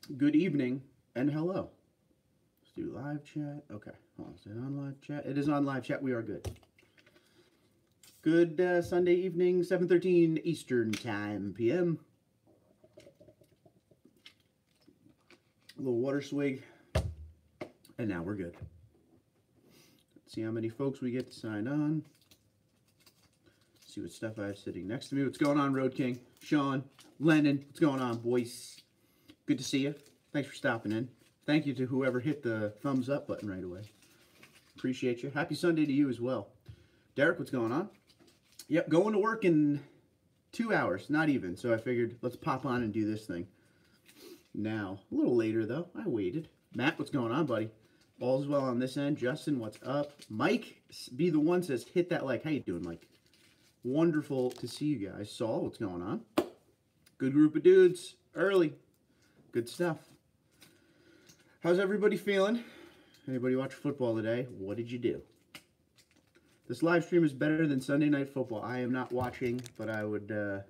Good evening and hello. Let's do live chat. Okay, hold on. Is it on live chat? It is on live chat. We are good. Good Sunday evening, 7:13 Eastern Time PM. A little water swig, and now we're good. Let's see how many folks we get to sign on. See what stuff I have sitting next to me. What's going on, Road King? Sean, Lennon, what's going on, boys? Good to see you. Thanks for stopping in. Thank you to whoever hit the thumbs up button right away. Appreciate you. Happy Sunday to you as well. Derek, what's going on? Yep, going to work in 2 hours, not even. So I figured let's pop on and do this thing now. A little later, though. I waited. Matt, what's going on, buddy? All's well on this end. Justin, what's up? Mike, be the one, says hit that like. How you doing, Mike? Wonderful to see you guys. Saul, what's going on? Good group of dudes. Early. Good stuff. How's everybody feeling? Anybody watch football today? What did you do? This live stream is better than Sunday Night Football. I am not watching, but I would, let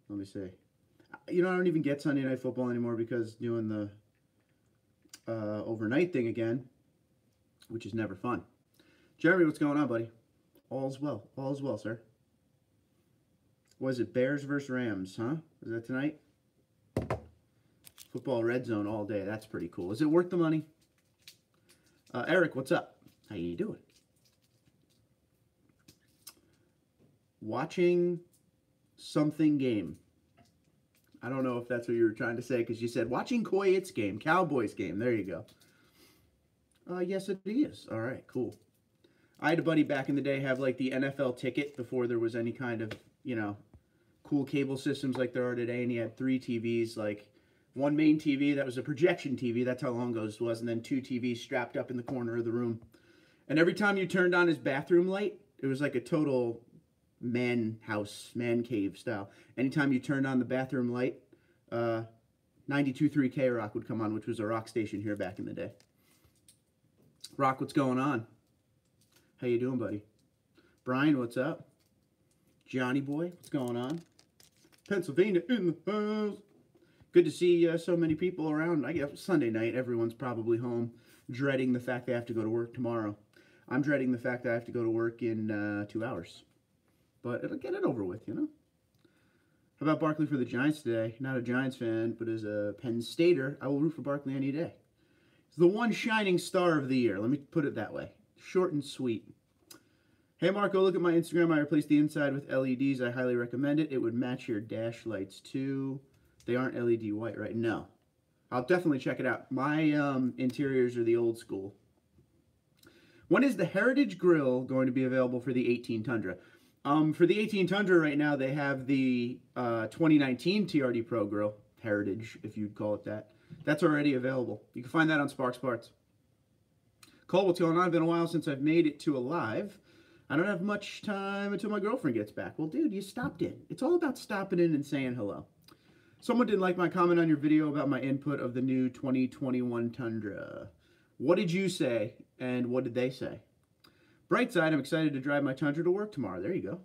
me see. You know, I don't even get Sunday Night Football anymore because doing the overnight thing again, which is never fun. Jeremy, what's going on, buddy? All's well. All's well, sir. Was it Bears versus Rams, huh? Is that tonight? Football Red Zone all day. That's pretty cool. Is it worth the money? Eric, what's up? How you doing? Watching something game. I don't know if that's what you were trying to say because you said watching Coyot's game, Cowboys game. There you go. Yes, it is. All right, cool. I had a buddy back in the day have like the NFL ticket before there was any kind of, you know, cool cable systems like there are today. And he had 3 TVs, like one main TV that was a projection TV. That's how long ago this was. And then 2 TVs strapped up in the corner of the room. And every time you turned on his bathroom light, it was like a total man house, man cave style. Anytime you turned on the bathroom light, 92.3 K-Rock would come on, which was a rock station here back in the day. Rock, what's going on? How you doing, buddy? Brian, what's up? Johnny boy, what's going on? Pennsylvania in the house. Good to see so many people around. I guess Sunday night, everyone's probably home, dreading the fact they have to go to work tomorrow. I'm dreading the fact that I have to go to work in 2 hours. But it'll get it over with, you know? How about Barkley for the Giants today? Not a Giants fan, but as a Penn Stater, I will root for Barkley any day. He's the one shining star of the year. Let me put it that way. Short and sweet. Hey, Marco, look at my Instagram. I replaced the inside with LEDs. I highly recommend it. It would match your dash lights, too. They aren't LED white, right? No. I'll definitely check it out. My interiors are the old school. When is the Heritage Grill going to be available for the 18 Tundra? For the 18 Tundra right now, they have the 2019 TRD Pro Grill, Heritage, if you'd call it that. That's already available. You can find that on Sparks Parts. Cole, what's going on? It's been a while since I've made it to a live. I don't have much time until my girlfriend gets back. Well, dude, you stopped in. It's all about stopping in and saying hello. Someone didn't like my comment on your video about my input of the new 2021 Tundra. What did you say, and what did they say? Bright side, I'm excited to drive my Tundra to work tomorrow. There you go.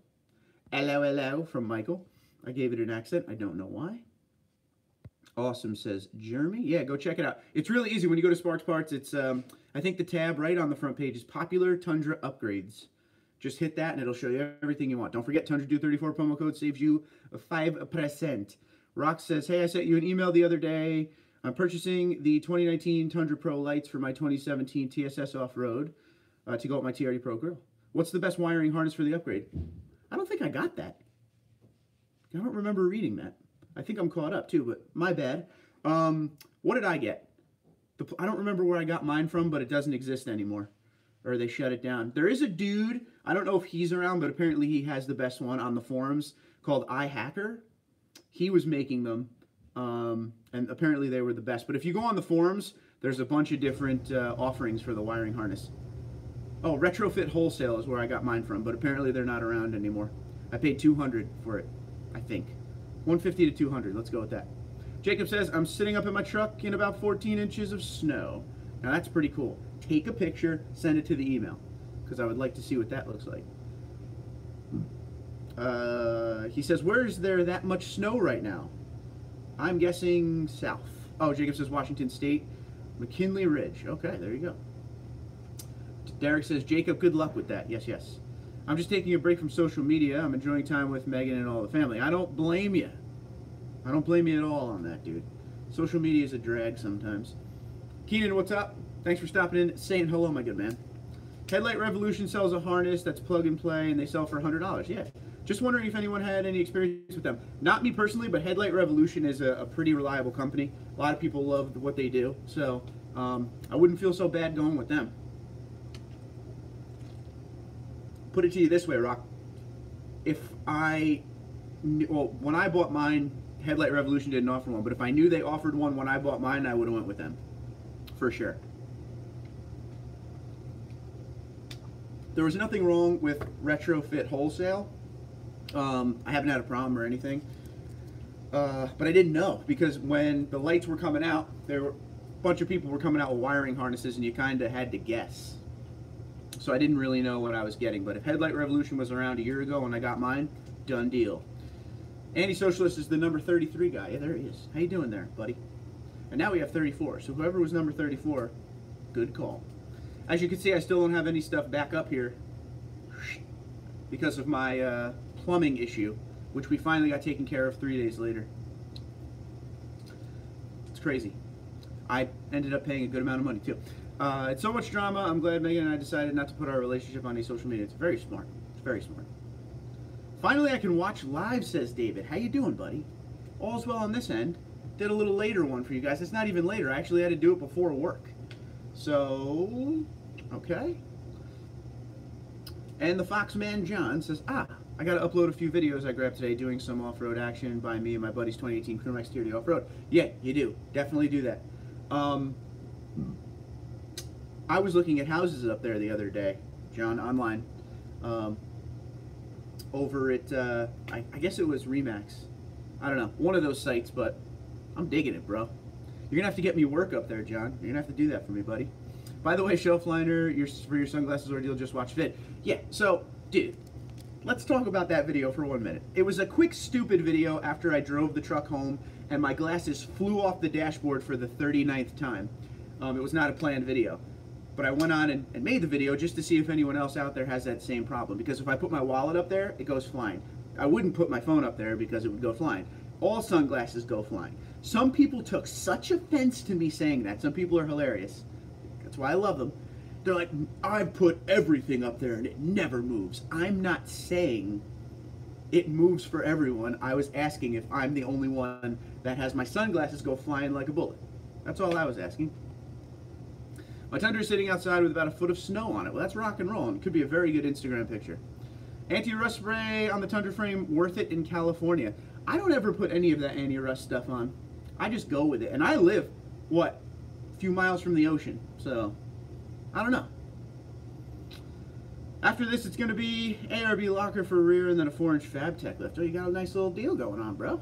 Hello, hello from Michael. I gave it an accent. I don't know why. Awesome, says Jeremy. Yeah, go check it out. It's really easy. When you go to Sparks Parts, it's, I think the tab right on the front page is Popular Tundra Upgrades. Just hit that, and it'll show you everything you want. Don't forget, TundraDude34 promo code saves you 5%. Rox says, hey, I sent you an email the other day. I'm purchasing the 2019 Tundra Pro lights for my 2017 TSS Off-Road to go with my TRD Pro grill. What's the best wiring harness for the upgrade? I don't think I got that. I don't remember reading that. I think I'm caught up too, but my bad. What did I get? I don't remember where I got mine from, but it doesn't exist anymore. Or they shut it down. There is a dude, I don't know if he's around, but apparently he has the best one on the forums called iHacker. He was making them, and apparently they were the best. But if you go on the forums, there's a bunch of different offerings for the wiring harness. Oh, Retrofit Wholesale is where I got mine from, but apparently they're not around anymore. I paid $200 for it, I think. $150 to $200, let's go with that. Jacob says, I'm sitting up in my truck in about 14 inches of snow. Now that's pretty cool. Take a picture, send it to the email, because I would like to see what that looks like. He says, where is there that much snow right now? I'm guessing south. Oh, Jacob says Washington State. McKinley Ridge. Okay, there you go. Derek says, Jacob, good luck with that. Yes, yes. I'm just taking a break from social media. I'm enjoying time with Megan and all the family. I don't blame you. I don't blame you at all on that, dude. Social media is a drag sometimes. Keenan, what's up? Thanks for stopping in, saying hello, my good man. Headlight Revolution sells a harness that's plug and play, and they sell for $100. Yeah. Just wondering if anyone had any experience with them. Not me personally, but Headlight Revolution is a pretty reliable company. A lot of people love what they do, so I wouldn't feel so bad going with them. Put it to you this way, Rock. If I, well, when I bought mine, Headlight Revolution didn't offer one, but if I knew they offered one when I bought mine, I would have went with them, for sure. There was nothing wrong with retrofit wholesale. I haven't had a problem or anything, but I didn't know, because when the lights were coming out, there were a bunch of people were coming out with wiring harnesses, and you kind of had to guess. So I didn't really know what I was getting. But if Headlight Revolution was around a year ago when I got mine, done deal. Anti-Socialist is the number 33 guy. Yeah, there he is. How you doing there, buddy? And now we have 34. So whoever was number 34, good call. As you can see, I still don't have any stuff back up here because of my plumbing issue, which we finally got taken care of 3 days later. It's crazy. I ended up paying a good amount of money too. It's so much drama. I'm glad Megan and I decided not to put our relationship on any social media. It's very smart. It's very smart. Finally, I can watch live, says David. How you doing, buddy? All's well on this end. Did a little later one for you guys. It's not even later. I actually had to do it before work. So, okay. And the Foxman John says, I got to upload a few videos I grabbed today doing some off-road action by me and my buddy's 2018 Crew Max TRD off-road. Yeah, you do. Definitely do that. I was looking at houses up there the other day, John, online, over at, I guess it was Remax. I don't know, one of those sites, but I'm digging it, bro. You're going to have to get me work up there, John. You're going to have to do that for me, buddy. By the way, shelf liner, for your sunglasses ordeal, just watch fit. Yeah, so, dude, let's talk about that video for 1 minute. It was a quick, stupid video after I drove the truck home and my glasses flew off the dashboard for the 39th time. It was not a planned video. But I went on and made the video just to see if anyone else out there has that same problem. Because if I put my wallet up there, it goes flying. I wouldn't put my phone up there because it would go flying. All sunglasses go flying. Some people took such offense to me saying that. Some people are hilarious. That's why I love them. They're like, I've put everything up there and it never moves. I'm not saying it moves for everyone. I was asking if I'm the only one that has my sunglasses go flying like a bullet. That's all I was asking. My Tundra is sitting outside with about a foot of snow on it. Well, that's rock and roll, and it could be a very good Instagram picture. Anti-rust spray on the Tundra frame, worth it in California. I don't ever put any of that anti-rust stuff on. I just go with it. And I live, what, a few miles from the ocean. So, I don't know. After this, it's going to be ARB locker for rear and then a 4-inch Fab Tech lift. Oh, you got a nice little deal going on, bro.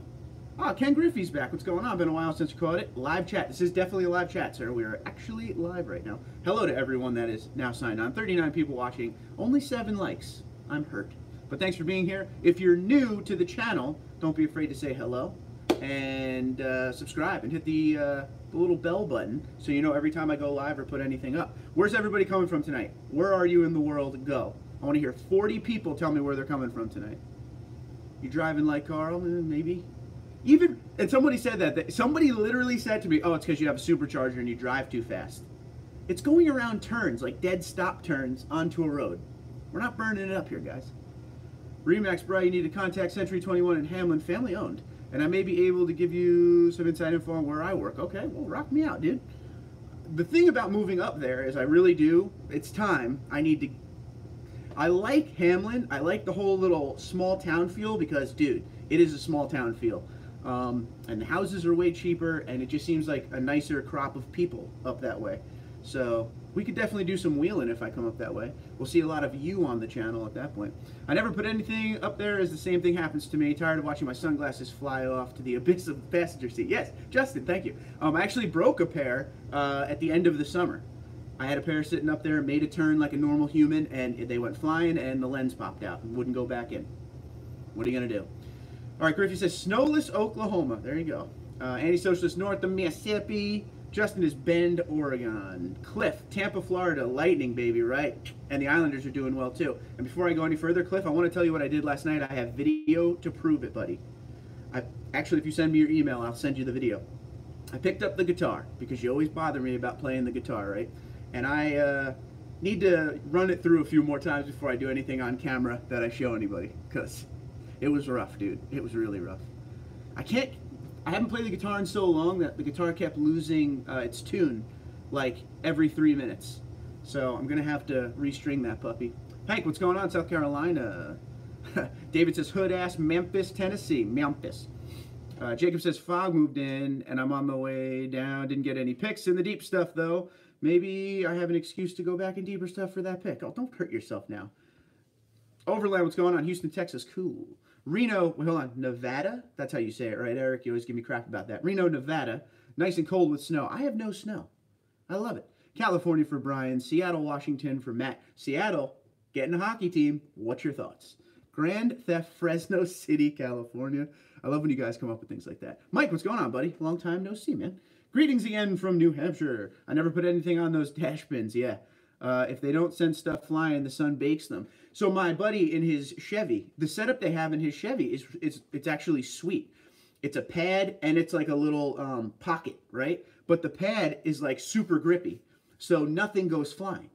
Ah, Ken Griffey's back. What's going on? Been a while since you caught it. Live chat. This is definitely a live chat, sir. We are actually live right now. Hello to everyone that is now signed on. 39 people watching. Only 7 likes. I'm hurt. But thanks for being here. If you're new to the channel, don't be afraid to say hello. And subscribe and hit the little bell button so you know every time I go live or put anything up. Where's everybody coming from tonight? Where are you in the world? Go. I want to hear 40 people tell me where they're coming from tonight. You driving like Carl? Maybe. Even, and somebody said that somebody literally said to me, oh, it's because you have a supercharger and you drive too fast. It's going around turns, like dead stop turns, onto a road. We're not burning it up here, guys. Remax, bro, you need to contact Century 21 and Hamlin, family owned. And I may be able to give you some inside info on where I work. Okay, well, rock me out, dude. The thing about moving up there is I really do, it's time. I like Hamlin. I like the whole little small town feel because, dude, it is a small town feel. And the houses are way cheaper, and it just seems like a nicer crop of people up that way. So we could definitely do some wheeling if I come up that way. We'll see a lot of you on the channel at that point. I never put anything up there as the same thing happens to me. Tired of watching my sunglasses fly off to the abyss of the passenger seat. Yes, Justin, thank you. I actually broke a pair at the end of the summer. I had a pair sitting up there, made a turn like a normal human, and they went flying, and the lens popped out and wouldn't go back in. What are you going to do? All right, Griffey says, snowless Oklahoma. There you go. Anti-Socialist North of Mississippi. Justin is Bend, Oregon. Cliff, Tampa, Florida. Lightning, baby, right? And the Islanders are doing well, too. And before I go any further, Cliff, I want to tell you what I did last night. I have video to prove it, buddy. Actually, if you send me your email, I'll send you the video. I picked up the guitar, because you always bother me about playing the guitar, right? And I need to run it through a few more times before I do anything on camera that I show anybody, because it was rough, dude. It was really rough. I haven't played the guitar in so long that the guitar kept losing its tune like every 3 minutes. So I'm going to have to restring that puppy. Hank, what's going on, South Carolina? David says, hood ass, Memphis, Tennessee. Memphis. Jacob says, fog moved in and I'm on my way down. Didn't get any picks in the deep stuff, though. Maybe I have an excuse to go back in deeper stuff for that pick. Oh, don't hurt yourself now. Overland, what's going on? Houston, Texas, cool. Reno, wait, hold on, Nevada? That's how you say it, right, Eric? You always give me crap about that. Reno, Nevada, nice and cold with snow. I have no snow. I love it. California for Brian. Seattle, Washington for Matt. Seattle, getting a hockey team. What's your thoughts? Grand Theft, Fresno City, California. I love when you guys come up with things like that. Mike, what's going on, buddy? Long time no see, man. Greetings again from New Hampshire. I never put anything on those dash bins, yeah. If they don't send stuff flying, the sun bakes them. So my buddy in his Chevy, the setup they have in his Chevy it's actually sweet. It's a pad and it's like a little pocket, right? But the pad is like super grippy, so nothing goes flying.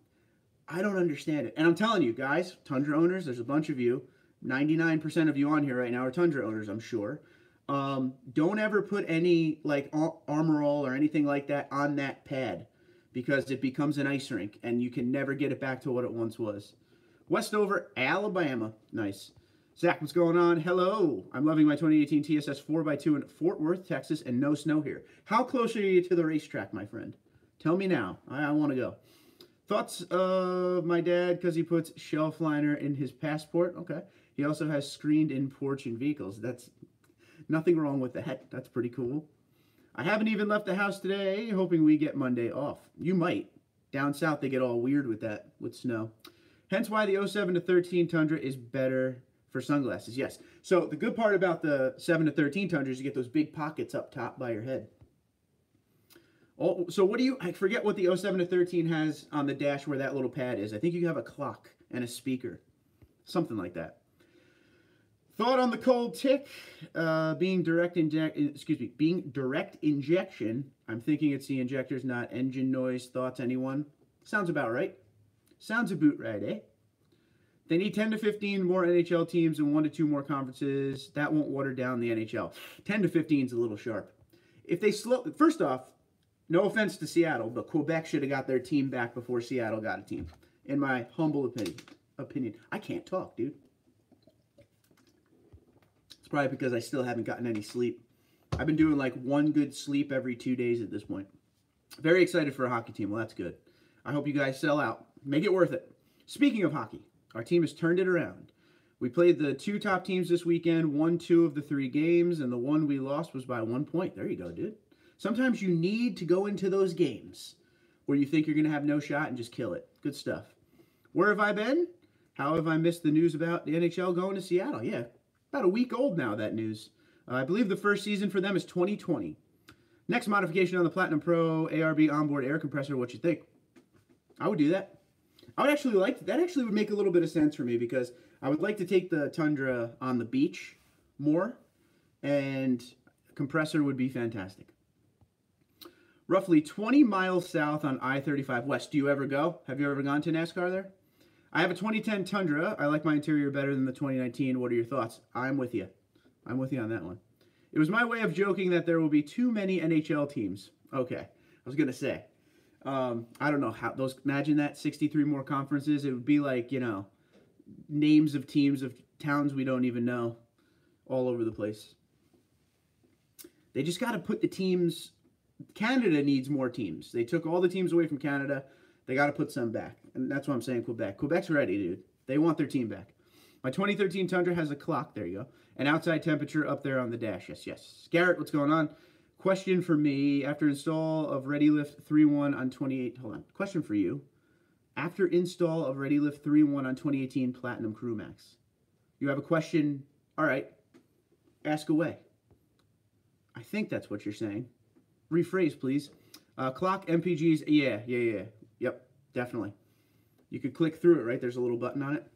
I don't understand it. And I'm telling you guys, Tundra owners, there's a bunch of you. 99% of you on here right now are Tundra owners, I'm sure. Don't ever put any like Armor All or anything like that on that pad, because it becomes an ice rink and you can never get it back to what it once was. Westover, Alabama. Nice. Zach, what's going on? Hello. I'm loving my 2018 TSS 4x2 in Fort Worth, Texas, and no snow here. How close are you to the racetrack, my friend? Tell me now. I want to go. Thoughts of my dad, because he puts shelf liner in his passport. Okay. He also has screened-in porch and vehicles. That's nothing wrong with that. That's pretty cool. I haven't even left the house today, hoping we get Monday off. You might. Down south, they get all weird with that, with snow. Hence why the 07 to 13 Tundra is better for sunglasses. Yes. So the good part about the 7 to 13 Tundra is you get those big pockets up top by your head. Oh, so what do you, I forget what the 07 to 13 has on the dash where that little pad is. I think you have a clock and a speaker. Something like that. Thought on the cold tick, being direct injection. I'm thinking it's the injectors, not engine noise. Thoughts, anyone? Sounds about right. Sounds about right, eh? They need 10 to 15 more NHL teams and 1 to 2 more conferences. That won't water down the NHL. 10 to 15 is a little sharp. If they slow, first off, no offense to Seattle, but Quebec should have got their team back before Seattle got a team. In my humble opinion. I can't talk, dude. Probably because I still haven't gotten any sleep. I've been doing like 1 good sleep every 2 days at this point. Very excited for a hockey team. Well, that's good. I hope you guys sell out. Make it worth it. Speaking of hockey, our team has turned it around. We played the 2 top teams this weekend, won 2 of the 3 games, and the one we lost was by 1 point. There you go, dude. Sometimes you need to go into those games where you think you're going to have no shot and just kill it. Good stuff. Where have I been? How have I missed the news about the NHL going to Seattle? Yeah. About a week old now, that news. I believe the first season for them is 2020. Next modification on the Platinum Pro ARB onboard air compressor. What you think? I would do that. I would actually like that. Actually would make a little bit of sense for me, because I would like to take the Tundra on the beach more, and compressor would be fantastic. Roughly 20 miles south on I-35 West. Do you ever go? Have you ever gone to NASCAR there? I have a 2010 Tundra. I like my interior better than the 2019. What are your thoughts? I'm with you. I'm with you on that one. It was my way of joking that there will be too many NHL teams. Okay. I was going to say, I don't know how those, imagine that, 63 more conferences. It would be like, you know, names of teams of towns we don't even know all over the place. They just got to put the teams. Canada needs more teams. They took all the teams away from Canada. They got to put some back. And that's why I'm saying Quebec. Quebec's ready, dude. They want their team back. My 2013 Tundra has a clock. There you go. An outside temperature up there on the dash. Yes, yes. Garrett, what's going on? Question for me. After install of ReadyLift 3.1 on 28... Hold on. Question for you. After install of ReadyLift 3.1 on 2018 Platinum Crew Max. You have a question? All right. Ask away. I think that's what you're saying. Rephrase, please. Clock MPGs. Yeah. Yep, definitely. You could click through it, right? There's a little button on it.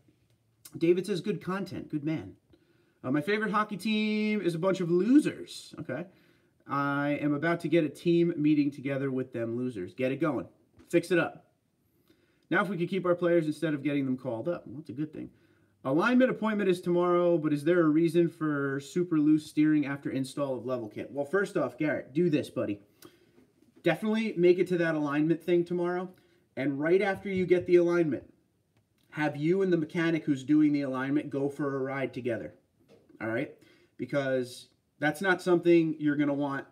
David says, good content. Good man. My favorite hockey team is a bunch of losers. Okay. I am about to get a team meeting together with them losers. Get it going. Fix it up. Now if we could keep our players instead of getting them called up. Well, that's a good thing. Alignment appointment is tomorrow, but is there a reason for super loose steering after install of level kit? Well, first off, Garrett, do this, buddy. Definitely make it to that alignment thing tomorrow. And right after you get the alignment, have you and the mechanic who's doing the alignment go for a ride together. All right? Because that's not something you're going to want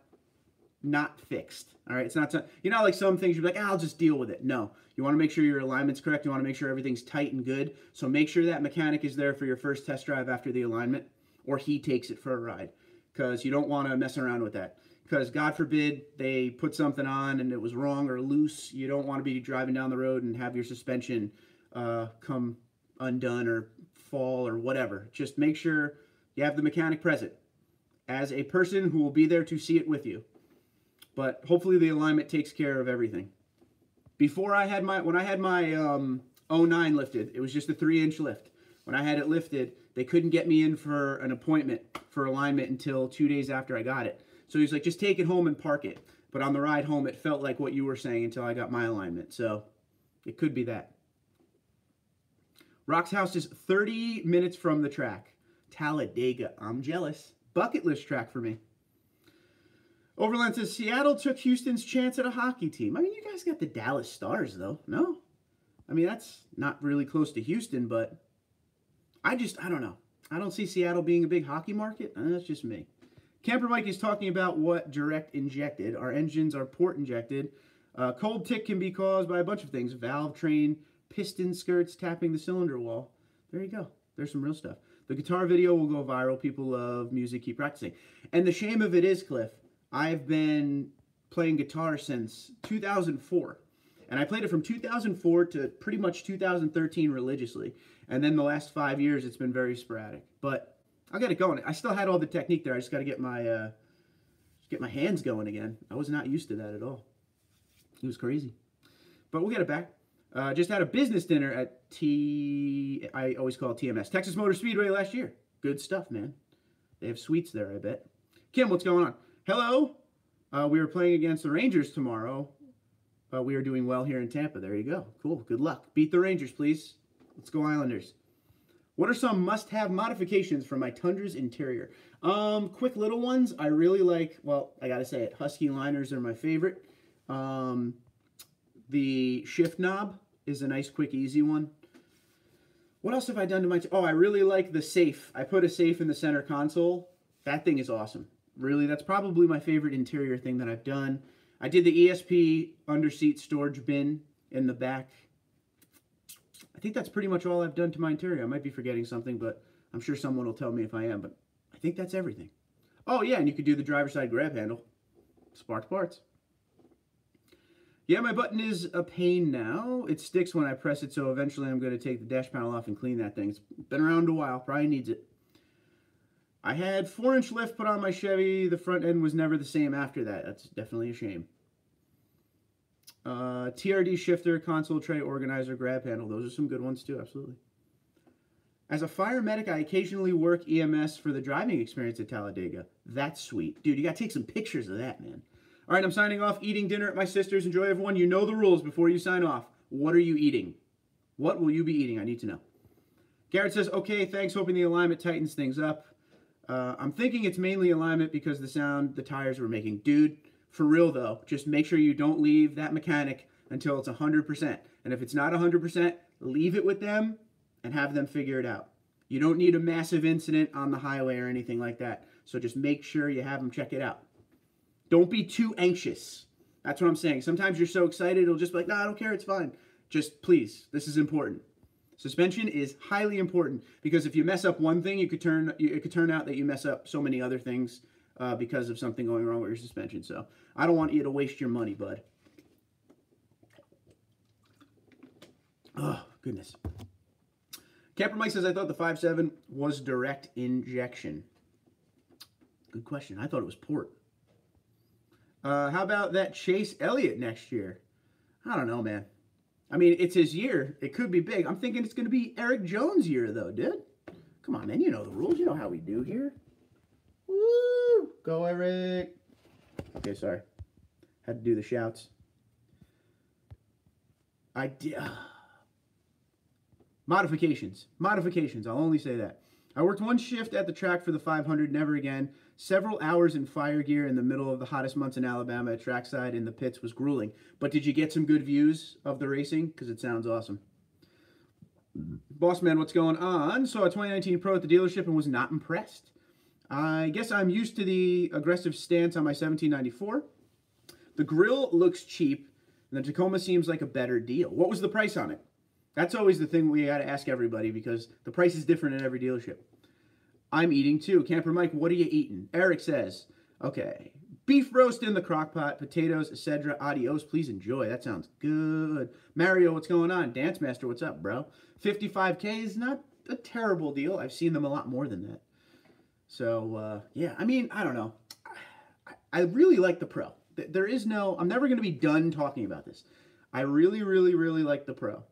not fixed. All right? It's not, you know, like some things you're like, I'll just deal with it. No. You want to make sure your alignment's correct. You want to make sure everything's tight and good. So make sure that mechanic is there for your first test drive after the alignment, or he takes it for a ride, because you don't want to mess around with that. Because God forbid they put something on and it was wrong or loose. You don't want to be driving down the road and have your suspension come undone or fall or whatever. Just make sure you have the mechanic present as a person who will be there to see it with you. But hopefully the alignment takes care of everything. Before I had when I had my 09 lifted, it was just a 3-inch lift. When I had it lifted, they couldn't get me in for an appointment for alignment until 2 days after I got it. So he's like, just take it home and park it. But on the ride home, it felt like what you were saying until I got my alignment. So it could be that. Rock's house is 30 minutes from the track. Talladega. I'm jealous. Bucket list track for me. Overland says, Seattle took Houston's chance at a hockey team. I mean, you guys got the Dallas Stars, though. No? I mean, that's not really close to Houston, but I don't know. I don't see Seattle being a big hockey market. That's just me. Camper Mike is talking about what direct injected. Our engines are port injected. Cold tick can be caused by a bunch of things. Valve train, piston skirts, tapping the cylinder wall. There you go. There's some real stuff. The guitar video will go viral. People love music. Keep practicing. And the shame of it is, Cliff, I've been playing guitar since 2004. And I played it from 2004 to pretty much 2013 religiously. And then the last 5 years, it's been very sporadic. But I'll get it going. I still had all the technique there. I just got to get my hands going again. I was not used to that at all. It was crazy. But we'll get it back. Just had a business dinner at I always call it TMS, Texas Motor Speedway last year. Good stuff, man. They have suites there, I bet. Kim, what's going on? Hello. We are playing against the Rangers tomorrow. We are doing well here in Tampa. There you go. Cool. Good luck. Beat the Rangers, please. Let's go Islanders. What are some must-have modifications for my Tundra's interior? Quick little ones. I really like, well, I got to say it, Husky liners are my favorite. The shift knob is a nice, quick, easy one. What else have I done to my... Oh, I really like the safe. I put a safe in the center console. That thing is awesome. Really, that's probably my favorite interior thing that I've done. I did the ESP under-seat storage bin in the back. I think that's pretty much all I've done to my interior. I might be forgetting something, but I'm sure someone will tell me if I am. But I think that's everything. Oh, yeah, and you could do the driver's side grab handle. Spark parts. Yeah, my button is a pain now. It sticks when I press it, so eventually I'm going to take the dash panel off and clean that thing. It's been around a while. Probably needs it. I had 4-inch lift put on my Chevy. The front end was never the same after that. That's definitely a shame. TRD shifter, console tray, organizer, grab handle. Those are some good ones too, absolutely. As a fire medic, I occasionally work EMS for the driving experience at Talladega. That's sweet. Dude, you got to take some pictures of that, man. All right, I'm signing off. Eating dinner at my sister's. Enjoy, everyone. You know the rules before you sign off. What are you eating? What will you be eating? I need to know. Garrett says, okay, thanks. Hoping the alignment tightens things up. I'm thinking it's mainly alignment because the sound the tires were making. Dude, for real, though, just make sure you don't leave that mechanic until it's 100%. And if it's not 100%, leave it with them and have them figure it out. You don't need a massive incident on the highway or anything like that. So just make sure you have them check it out. Don't be too anxious. That's what I'm saying. Sometimes you're so excited, it'll just be like, no, I don't care, it's fine. Just please, this is important. Suspension is highly important because if you mess up one thing, it could turn out that you mess up so many other things because of something going wrong with your suspension. So I don't want you to waste your money, bud. Oh, goodness. Camper Mike says, I thought the 5.7 was direct injection. Good question. I thought it was port. How about that Chase Elliott next year? I don't know, man. I mean, it's his year. It could be big. I'm thinking it's going to be Eric Jones' year, though, dude. Come on, man. You know the rules. You know how we do here. Woo! Go, Eric. Okay, sorry. Had to do the shouts. I did. Modifications. Modifications. I'll only say that. I worked one shift at the track for the 500, never again. Several hours in fire gear in the middle of the hottest months in Alabama at trackside in the pits was grueling. But did you get some good views of the racing? Because it sounds awesome. Boss man, what's going on? Saw a 2019 Pro at the dealership and was not impressed. I guess I'm used to the aggressive stance on my 1794. The grill looks cheap, and the Tacoma seems like a better deal. What was the price on it? That's always the thing we got to ask everybody because the price is different at every dealership. I'm eating too. Camper Mike, what are you eating? Eric says, okay, beef roast in the crock pot, potatoes, etc. Adios, please enjoy. That sounds good. Mario, what's going on? Dance Master, what's up, bro? 55K is not a terrible deal. I've seen them a lot more than that. So, yeah, I mean, I don't know. I really like the Pro. There is no, I'm never going to be done talking about this. I really, really, really like the Pro.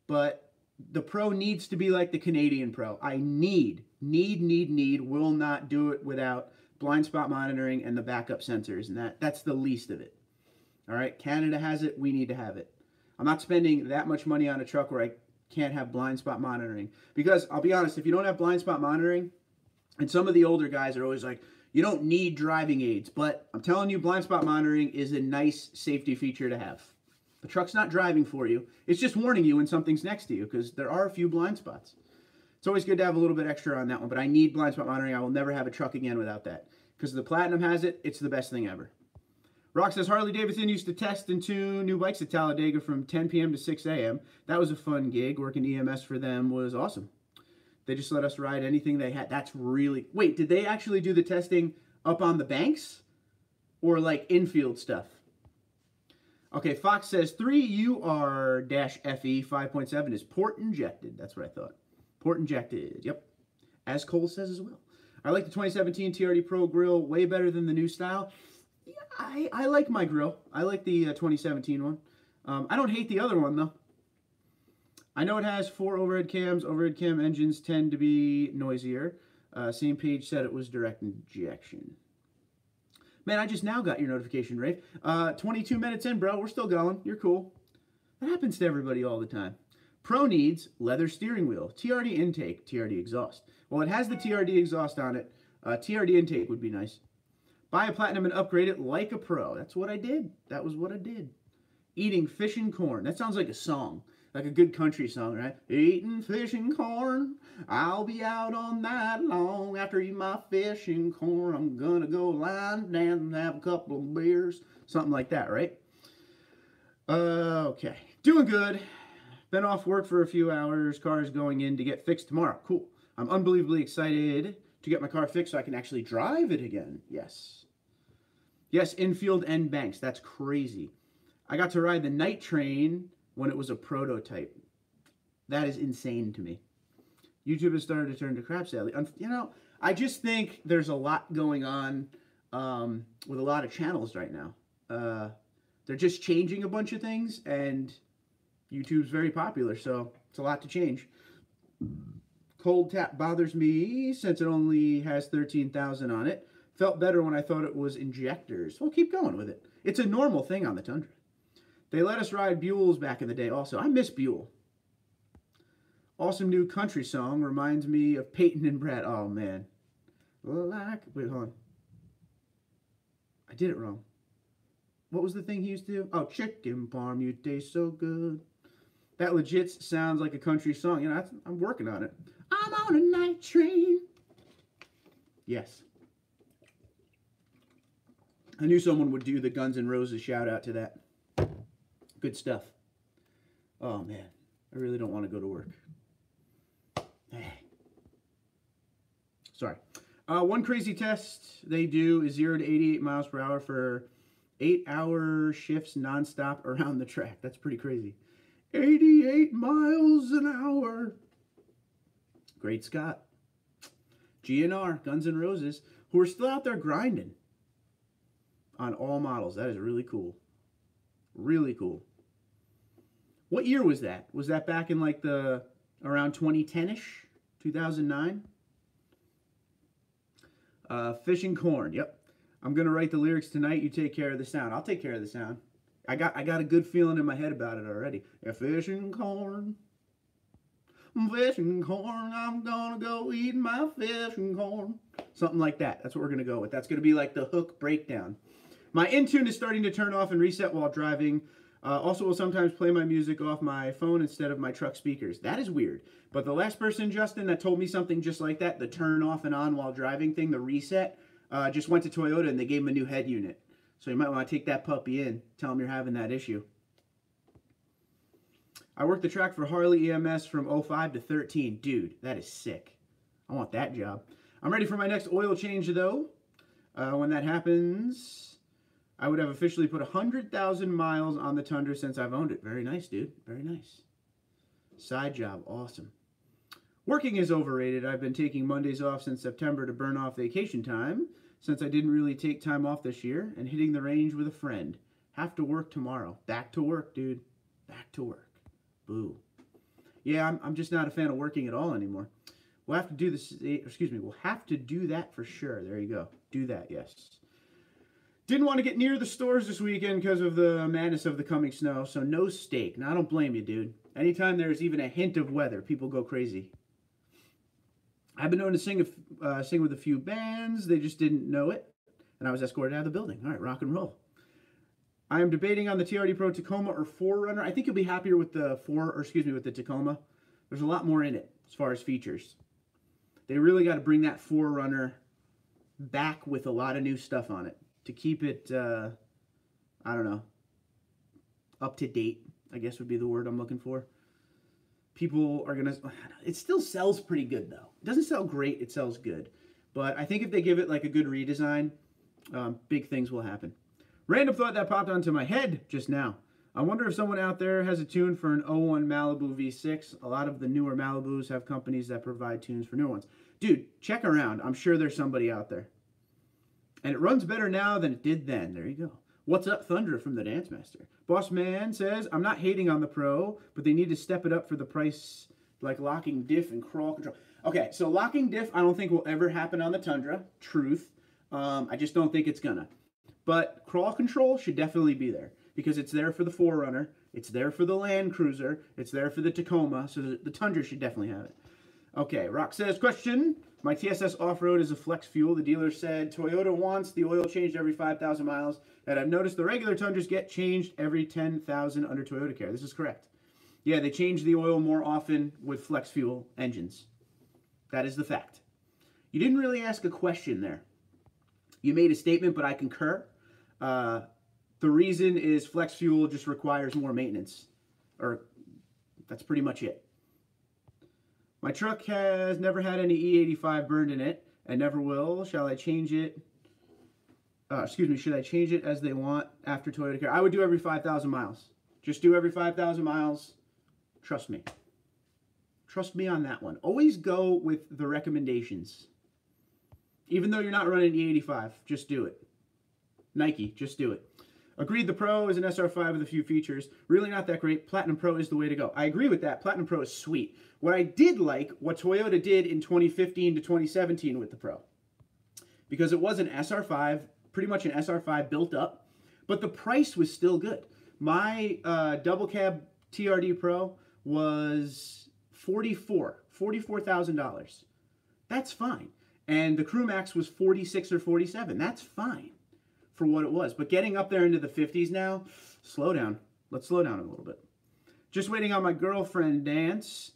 But the Pro needs to be like the Canadian Pro. I need, will not do it without blind spot monitoring and the backup sensors. And that's the least of it. All right, Canada has it. We need to have it. I'm not spending that much money on a truck where I can't have blind spot monitoring. Because I'll be honest, if you don't have blind spot monitoring, and some of the older guys are always like, you don't need driving aids. But I'm telling you, blind spot monitoring is a nice safety feature to have. The truck's not driving for you. It's just warning you when something's next to you because there are a few blind spots. It's always good to have a little bit extra on that one, but I need blind spot monitoring. I will never have a truck again without that because the Platinum has it. It's the best thing ever. Rock says Harley Davidson used to test and tune new bikes at Talladega from 10 p.m. to 6 a.m. That was a fun gig. Working EMS for them was awesome. They just let us ride anything they had. That's really... Wait, did they actually do the testing up on the banks? Or like infield stuff? Okay, Fox says 3UR-FE 5.7 is port injected. That's what I thought. Port injected, yep. As Cole says as well. I like the 2017 TRD Pro grill way better than the new style. Yeah, I like my grill. I like the 2017 one. I don't hate the other one, though. I know it has 4 overhead cams. Overhead cam engines tend to be noisier. Same page said it was direct injection. Man, I just now got your notification, Rafe. 22 minutes in, bro. We're still going. You're cool. That happens to everybody all the time. Pro needs leather steering wheel, TRD intake, TRD exhaust. Well, it has the TRD exhaust on it. TRD intake would be nice. Buy a Platinum and upgrade it like a Pro. That's what I did. That was what I did. Eating fish and corn. That sounds like a song. Like a good country song, right? Eating fish and corn. I'll be out all night long. After eating my fish and corn, I'm gonna go line down and have a couple of beers. Something like that, right? Okay. Doing good. Been off work for a few hours. Car is going in to get fixed tomorrow. Cool. I'm unbelievably excited to get my car fixed so I can actually drive it again. Yes. Yes, infield and banks. That's crazy. I got to ride the night train when it was a prototype. That is insane to me. YouTube has started to turn to crap, sadly. You know, I just think there's a lot going on with a lot of channels right now. They're just changing a bunch of things, and YouTube's very popular, so it's a lot to change. Cold tap bothers me since it only has 13,000 on it. Felt better when I thought it was injectors. Well, keep going with it. It's a normal thing on the Tundra. They let us ride Buells back in the day also. I miss Buell. Awesome new country song. Reminds me of Peyton and Brad. Oh, man. Wait, hold on. I did it wrong. What was the thing he used to do? Oh, chicken parm, you taste so good. That legit sounds like a country song. You know, I'm working on it. I'm on a night train. Yes. I knew someone would do the Guns N' Roses shout out to that. Good stuff. Oh, man. I really don't want to go to work. Sorry. One crazy test they do is 0 to 88 miles per hour for 8-hour shifts nonstop around the track. That's pretty crazy. 88 miles an hour. Great Scott. GNR, Guns N' Roses, who are still out there grinding. on all models. That is really cool. Really cool. What year was that? Was that back in like the around 2010-ish? 2009? Fishing corn. Yep. I'm going to write the lyrics tonight. You take care of the sound. I'll take care of the sound. I got a good feeling in my head about it already. Yeah, fishing corn. Fishing corn. I'm going to go eat my fishing corn. Something like that. That's what we're going to go with. That's going to be like the hook breakdown. My Intune is starting to turn off and reset while driving. Also will sometimes play my music off my phone instead of my truck speakers. That is weird. But the last person, Justin, that told me something just like that, the turn off and on while driving thing, the reset, just went to Toyota and they gave him a new head unit. So you might want to take that puppy in. Tell him you're having that issue. I worked the track for Harley EMS from 05 to 13. Dude, that is sick. I want that job. I'm ready for my next oil change, though. When that happens, I would have officially put 100,000 miles on the Tundra since I've owned it. Very nice, dude. Very nice. Side job. Awesome. Working is overrated. I've been taking Mondays off since September to burn off vacation time since I didn't really take time off this year and hitting the range with a friend. Have to work tomorrow. Back to work, dude. Back to work. Boo. Yeah, I'm just not a fan of working at all anymore. We'll have to do this. Excuse me. We'll have to do that for sure. There you go. Do that, yes. Didn't want to get near the stores this weekend because of the madness of the coming snow, so no steak. Now, I don't blame you, dude. Anytime there's even a hint of weather, people go crazy. I've been known to sing with a few bands. They just didn't know it, and I was escorted out of the building. All right, rock and roll. I am debating on the TRD Pro Tacoma or 4Runner. I think you'll be happier with the with the Tacoma. There's a lot more in it as far as features. They really got to bring that 4Runner back with a lot of new stuff on it to keep it, I don't know, up to date, I guess would be the word I'm looking for. People are going to, it still sells pretty good though. It doesn't sell great, it sells good. But I think if they give it like a good redesign, big things will happen. Random thought that popped onto my head just now. I wonder if someone out there has a tune for an 01 Malibu V6. A lot of the newer Malibus have companies that provide tunes for newer ones. Dude, check around. I'm sure there's somebody out there. And it runs better now than it did then. There you go. What's up, Thunder from the Dance Master? Boss Man says, I'm not hating on the Pro, but they need to step it up for the price, like locking diff and crawl control. Okay, so locking diff I don't think will ever happen on the Tundra. Truth. I just don't think it's gonna. But crawl control should definitely be there because it's there for the 4Runner. It's there for the Land Cruiser. It's there for the Tacoma. So the Tundra should definitely have it. Okay, Rock says, question. My TSS off-road is a flex fuel. The dealer said Toyota wants the oil changed every 5,000 miles. And I've noticed the regular Tundras get changed every 10,000 under Toyota Care. This is correct. Yeah, they change the oil more often with flex fuel engines. That is the fact. You didn't really ask a question there. You made a statement, but I concur. The reason is flex fuel just requires more maintenance. Or that's pretty much it. My truck has never had any E85 burned in it and never will. Shall I change it? Should I change it as they want after Toyota Care? I would do every 5,000 miles. Just do every 5,000 miles. Trust me. Trust me on that one. Always go with the recommendations. Even though you're not running E85, just do it. Nike, just do it. Agreed, the Pro is an SR5 with a few features. Really not that great. Platinum Pro is the way to go. I agree with that. Platinum Pro is sweet. What I did like, what Toyota did in 2015 to 2017 with the Pro. Because it was an SR5, pretty much an SR5 built up, but the price was still good. My double cab TRD Pro was $44,000. That's fine. And the Crew Max was 46 or 47. That's fine for what it was. But getting up there into the 50s now, slow down. Let's slow down a little bit. Just waiting on my girlfriend dance.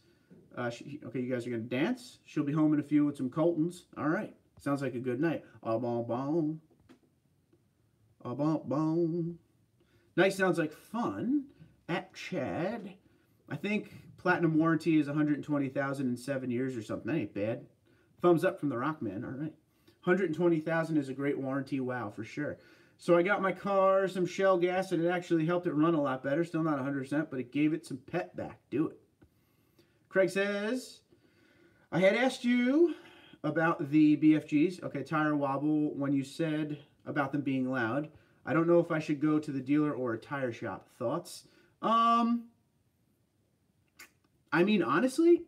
Okay, you guys are going to dance? She'll be home in a few with some Coltons. All right. Sounds like a good night. Ah, bon, bon. Ah, bon, bon. Nice sounds like fun. At Chad. I think platinum warranty is $120,000 in 7 years or something. That ain't bad. Thumbs up from the Rockman. All right. $120,000 is a great warranty. Wow, for sure. So I got my car some Shell gas, and it actually helped it run a lot better. Still not 100%, but it gave it some pep back. Do it. Craig says, I had asked you about the BFGs. Okay, tire wobble when you said about them being loud. I don't know if I should go to the dealer or a tire shop. Thoughts? I mean, honestly,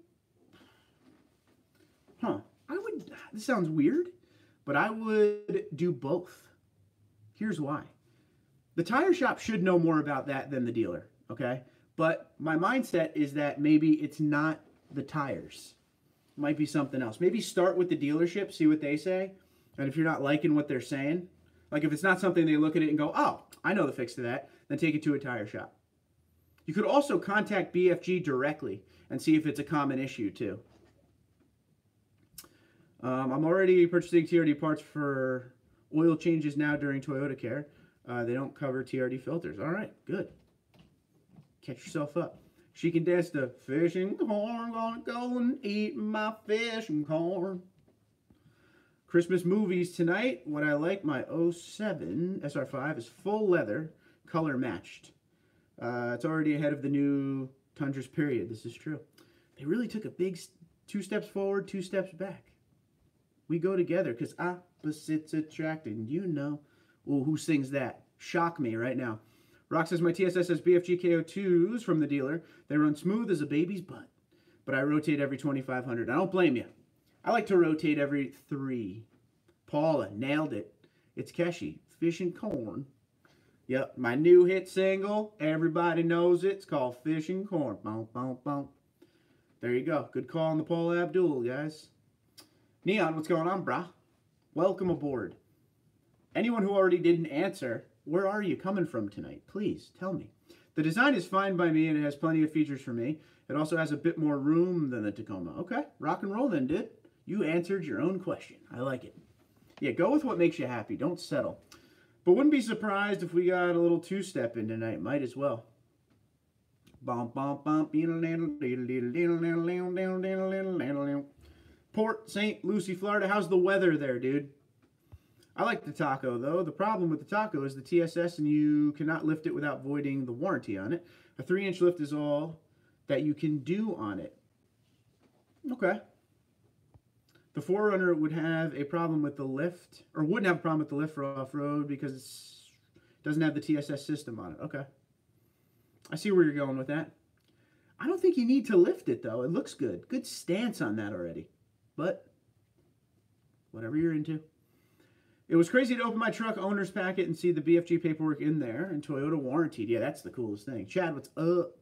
this sounds weird, but I would do both. Here's why. The tire shop should know more about that than the dealer, okay? But my mindset is that maybe it's not the tires. It might be something else. Maybe start with the dealership, see what they say, and if you're not liking what they're saying, like if it's not something they look at it and go, oh, I know the fix to that, then take it to a tire shop. You could also contact BFG directly and see if it's a common issue too. I'm already purchasing TRD parts for oil changes now during Toyota Care. They don't cover TRD filters. All right, good. Catch yourself up. She can dance the fishing corn, gonna go and eat my fishing corn. Christmas movies tonight. What I like, my 07 SR5 is full leather, color matched. It's already ahead of the new Tundras period. This is true. They really took a big 2 steps forward, 2 steps back. We go together because opposites attract, and you know. Ooh, who sings that? Shock me right now. Rock says, my TSS has BFG KO2s from the dealer. They run smooth as a baby's butt, but I rotate every 2,500. I don't blame you. I like to rotate every 3. Paula, nailed it. It's Keshi, Fish and Corn. Yep, my new hit single. Everybody knows it. It's called Fish and Corn. Boom, boom, boom. There you go. Good call on the Paula Abdul, guys. Neon, what's going on, brah? Welcome aboard. Anyone who already didn't answer, where are you coming from tonight? Please, tell me. The design is fine by me, and it has plenty of features for me. It also has a bit more room than the Tacoma. Okay, rock and roll then, dude. You answered your own question. I like it. Yeah, go with what makes you happy. Don't settle. But wouldn't be surprised if we got a little 2-step in tonight. Might as well. Bump, bump, bump. Port St. Lucie, Florida. How's the weather there, dude? I like the taco, though. The problem with the taco is the TSS, and you cannot lift it without voiding the warranty on it. A 3-inch lift is all that you can do on it. Okay. The 4Runner would have a problem with the lift, or wouldn't have a problem with the lift for off-road because it doesn't have the TSS system on it. Okay. I see where you're going with that. I don't think you need to lift it, though. It looks good. Good stance on that already. But whatever you're into. It was crazy to open my truck owner's packet and see the BFG paperwork in there and Toyota warranted. Yeah, that's the coolest thing. Chad, what's up?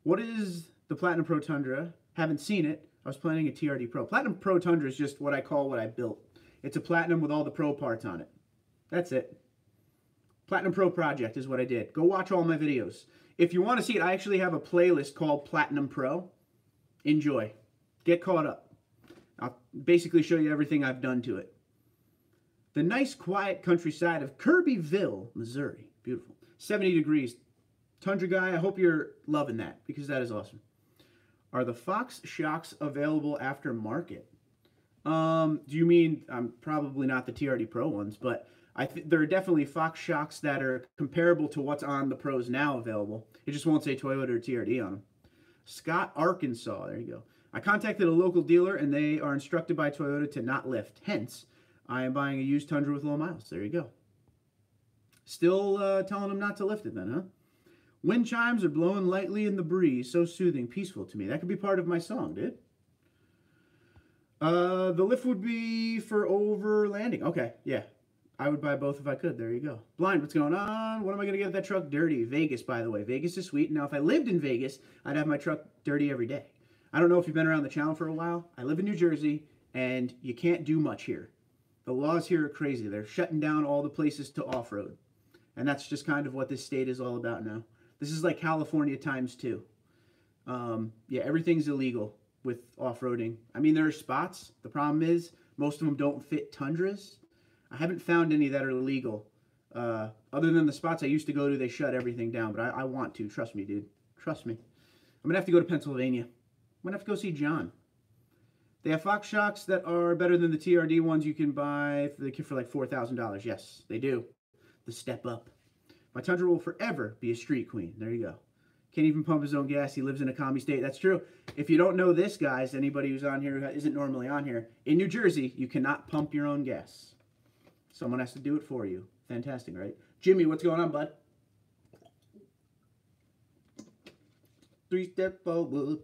What is the Platinum Pro Tundra? Haven't seen it. I was planning a TRD Pro. Platinum Pro Tundra is just what I call what I built. It's a Platinum with all the Pro parts on it. That's it. Platinum Pro Project is what I did. Go watch all my videos. If you want to see it, I actually have a playlist called Platinum Pro. Enjoy. Get caught up. I'll basically show you everything I've done to it. The nice, quiet countryside of Kirbyville, Missouri. Beautiful. 70 degrees. Tundra guy, I hope you're loving that because that is awesome. Are the Fox shocks available aftermarket? Do you mean, probably not the TRD Pro ones, but there are definitely Fox shocks that are comparable to what's on the Pros now available. It just won't say Toyota or TRD on them. Scott, Arkansas. There you go. I contacted a local dealer, and they are instructed by Toyota to not lift. Hence, I am buying a used Tundra with low miles. There you go. Still telling them not to lift it then, huh? Wind chimes are blowing lightly in the breeze. So soothing, peaceful to me. That could be part of my song, dude. The lift would be for overlanding. Okay, yeah. I would buy both if I could. There you go. Blind, what's going on? What am I going to get that truck dirty? Vegas, by the way. Vegas is sweet. Now, if I lived in Vegas, I'd have my truck dirty every day. I don't know if you've been around the channel for a while. I live in New Jersey, and you can't do much here. The laws here are crazy. They're shutting down all the places to off-road. And that's just kind of what this state is all about now. This is like California times 2. Yeah, everything's illegal with off-roading. I mean, there are spots. The problem is most of them don't fit Tundras. I haven't found any that are legal. Other than the spots I used to go to, they shut everything down. But I want to. Trust me, dude. Trust me. I'm going to have to go to Pennsylvania. I'm going to have to go see John. They have Fox shocks that are better than the TRD ones you can buy for like $4,000. Yes, they do. The step up. My Tundra will forever be a street queen. There you go. Can't even pump his own gas. He lives in a commie state. That's true. If you don't know this, guys, anybody who's on here who isn't normally on here, in New Jersey, you cannot pump your own gas. Someone has to do it for you. Fantastic, right? Jimmy, what's going on, bud? 3-step forward.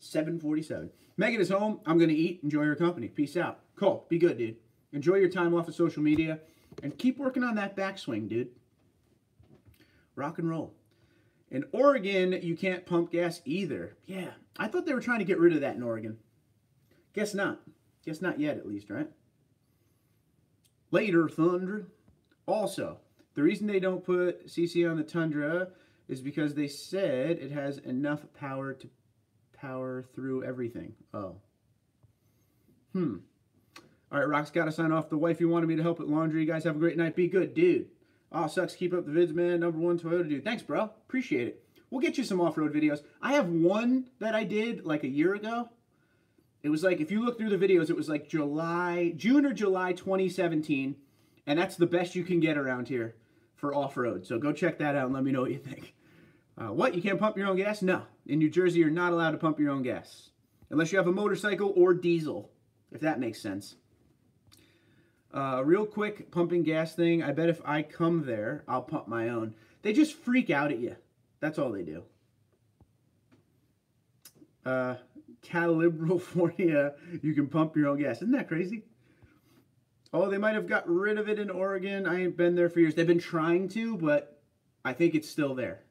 7:47. Megan is home. I'm going to eat. Enjoy her company. Peace out. Cole, be good, dude. Enjoy your time off of social media. And keep working on that backswing, dude. Rock and roll. In Oregon, you can't pump gas either. Yeah, I thought they were trying to get rid of that in Oregon. Guess not. Guess not yet, at least, right? Later, Thunder. Also, the reason they don't put CC on the Tundra is because they said it has enough power to power through everything. Oh. All right, Rock's got to sign off. The wifey wanted me to help with laundry. You guys have a great night. Be good, dude. Oh, sucks. Keep up the vids, man. #1 Toyota dude. Thanks, bro. Appreciate it. We'll get you some off-road videos. I have one that I did like a year ago. It was like, if you look through the videos, it was like June or July 2017. And that's the best you can get around here for off-road. So go check that out and let me know what you think. What? You can't pump your own gas? No. In New Jersey, you're not allowed to pump your own gas. Unless you have a motorcycle or diesel, if that makes sense. Real quick pumping gas thing. I bet if I come there, I'll pump my own. They just freak out at you. That's all they do. California, you can pump your own gas. Isn't that crazy? Oh, they might have got rid of it in Oregon. I ain't been there for years. They've been trying to, but I think it's still there.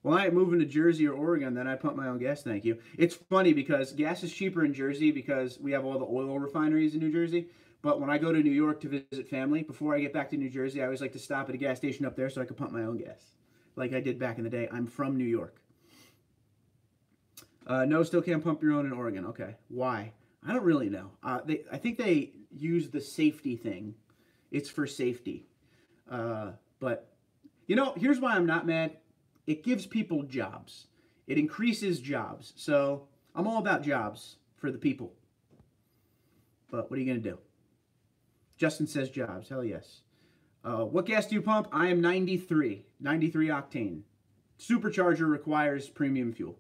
Well, I ain't moving to Jersey or Oregon, then I pump my own gas, thank you. It's funny because gas is cheaper in Jersey because we have all the oil refineries in New Jersey. But when I go to New York to visit family, before I get back to New Jersey, I always like to stop at a gas station up there so I can pump my own gas. Like I did back in the day. I'm from New York. No, still can't pump your own in Oregon. Okay. Why? I don't really know. I think they use the safety thing. It's for safety. But, you know, here's why I'm not mad. It gives people jobs. It increases jobs. So I'm all about jobs for the people. But what are you going to do? Justin says jobs. Hell yes. What gas do you pump? I am 93 octane. Supercharger requires premium fuel.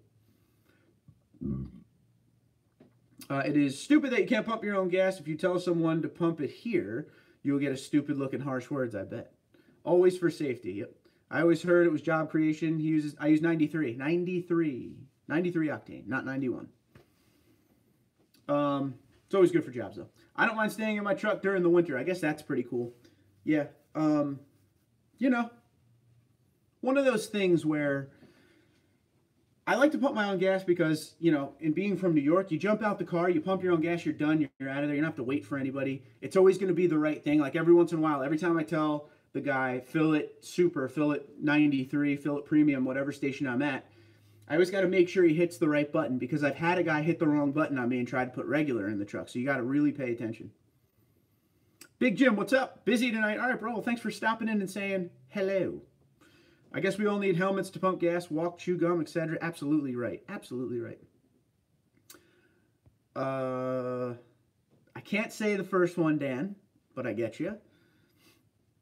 It is stupid that you can't pump your own gas. If you tell someone to pump it here, you'll get a stupid look and harsh words, I bet. Always for safety. Yep. I always heard it was job creation. I use 93 octane, not 91. It's always good for jobs, though. I don't mind staying in my truck during the winter. I guess that's pretty cool. Yeah. You know, one of those things where I like to pump my own gas because, you know, in being from New York, you jump out the car, you pump your own gas, you're done, you're out of there. You don't have to wait for anybody. It's always going to be the right thing. Like every once in a while, every time I tell the guy, fill it super, fill it 93, fill it premium, whatever station I'm at, I always got to make sure he hits the right button because I've had a guy hit the wrong button on me and try to put regular in the truck. So you got to really pay attention. Big Jim, what's up? Busy tonight? All right, bro. Well, thanks for stopping in and saying hello. I guess we all need helmets to pump gas, walk, chew gum, etc. Absolutely right. Absolutely right. I can't say the first one, Dan, but I get you.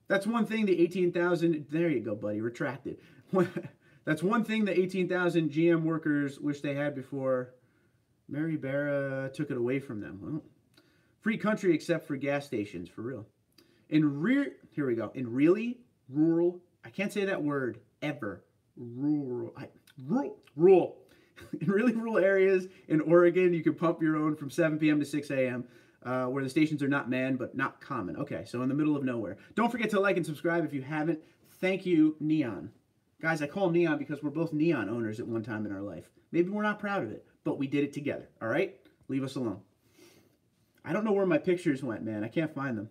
That's one thing the 18,000... There you go, buddy. Retracted. That's one thing the 18,000 GM workers wish they had before Mary Barra took it away from them. Well, free country except for gas stations, for real. Here we go. In really rural... I can't say that word ever. Rural. In really rural areas in Oregon, you can pump your own from 7 p.m. to 6 a.m., where the stations are not manned, but not common. Okay, so in the middle of nowhere. Don't forget to like and subscribe if you haven't. Thank you, Neon. Guys, I call him Neon because we're both Neon owners at one time in our life. Maybe we're not proud of it, but we did it together, all right? Leave us alone. I don't know where my pictures went, man. I can't find them.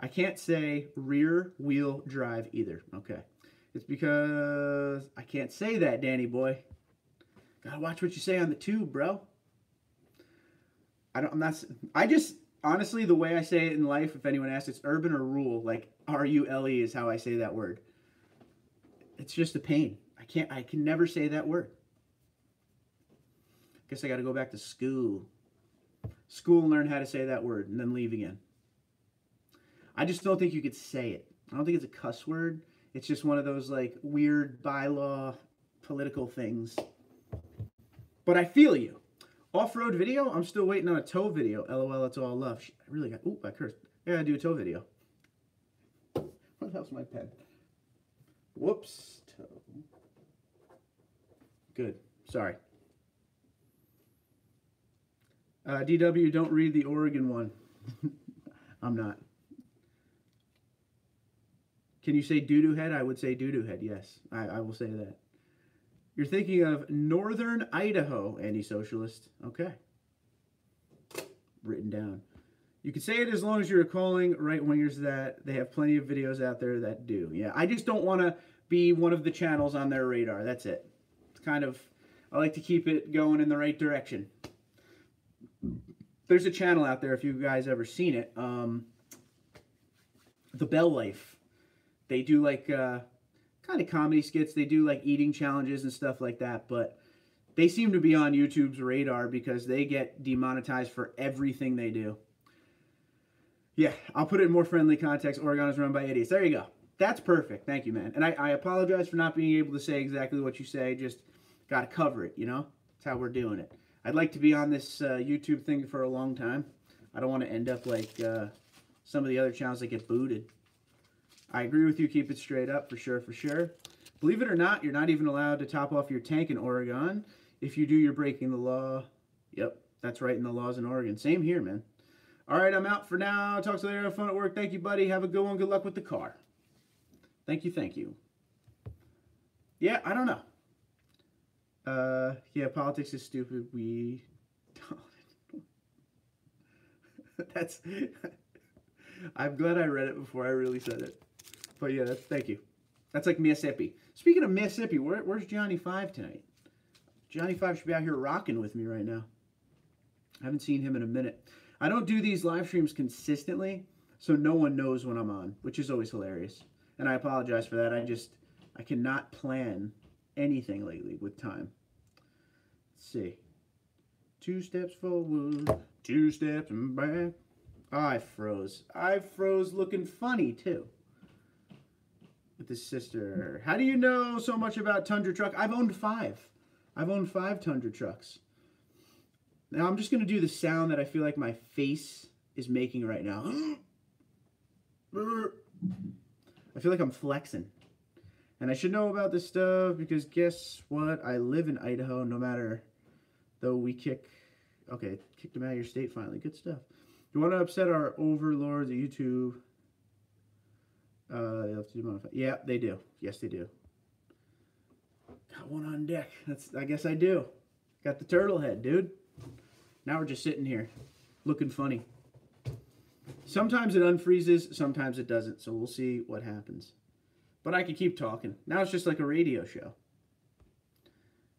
I can't say rear wheel drive either. Okay. It's because I can't say that, Danny boy. Gotta watch what you say on the tube, bro. I just, honestly, the way I say it in life, if anyone asks, it's urban or rural. Like, R-U-L-E is how I say that word. It's just a pain. I can never say that word. Guess I gotta go back to school. School and learn how to say that word and then leave again. I just don't think you could say it. I don't think it's a cuss word. It's just one of those, like, weird bylaw political things. But I feel you. Off-road video? I'm still waiting on a tow video. LOL, it's all love. I really got... Oop, I cursed. I gotta do a tow video. the hell's my pen? Whoops. Good. Sorry. DW, don't read the Oregon one. I'm not. Can you say doo-doo head? I would say doo-doo head, yes. I will say that. You're thinking of Northern Idaho, anti-socialist. Okay. Written down. You can say it as long as you're calling right-wingers that. They have plenty of videos out there that do. Yeah, I just don't want to be one of the channels on their radar. That's it. It's kind of, I like to keep it going in the right direction. There's a channel out there, if you guys ever seen it, The Bell Life. They do like kind of comedy skits. They do like eating challenges and stuff like that, but they seem to be on YouTube's radar because they get demonetized for everything they do. Yeah, I'll put it in more friendly context. Oregon is run by idiots. There you go. That's perfect. Thank you, man. And I apologize for not being able to say exactly what you say. Just got to cover it, you know? That's how we're doing it. I'd like to be on this YouTube thing for a long time. I don't want to end up like some of the other channels that get booted. I agree with you. Keep it straight up, for sure, for sure. Believe it or not, you're not even allowed to top off your tank in Oregon. If you do, you're breaking the law. Yep, that's right in the laws in Oregon. Same here, man. All right, I'm out for now. Talk to you later. Have fun at work. Thank you, buddy. Have a good one. Good luck with the car. Thank you, thank you. Yeah, I don't know. Yeah, politics is stupid. We don't. That's... I'm glad I read it before I really said it. But yeah, thank you. That's like Mississippi. Speaking of Mississippi, where's Johnny 5 tonight? Johnny 5 should be out here rocking with me right now. I haven't seen him in a minute. I don't do these live streams consistently, so no one knows when I'm on, which is always hilarious. And I apologize for that. I cannot plan anything lately with time. Let's see. 2 steps forward, 2 steps back. Oh, I froze. I froze looking funny, too. With his sister. How do you know so much about Tundra truck? I've owned 5. I've owned 5 Tundra trucks. Now, I'm just going to do the sound that I feel like my face is making right now. I feel like I'm flexing. And I should know about this stuff because guess what? I live in Idaho no matter... Though we kick... Okay, kicked them out of your state finally. Good stuff. You want to upset our overlords at YouTube? They have to demodify. Yeah, they do. Yes, they do. Got one on deck. I guess I do. Got the turtle head, dude. Now we're just sitting here, looking funny. Sometimes it unfreezes, sometimes it doesn't. So we'll see what happens. But I could keep talking. Now it's just like a radio show.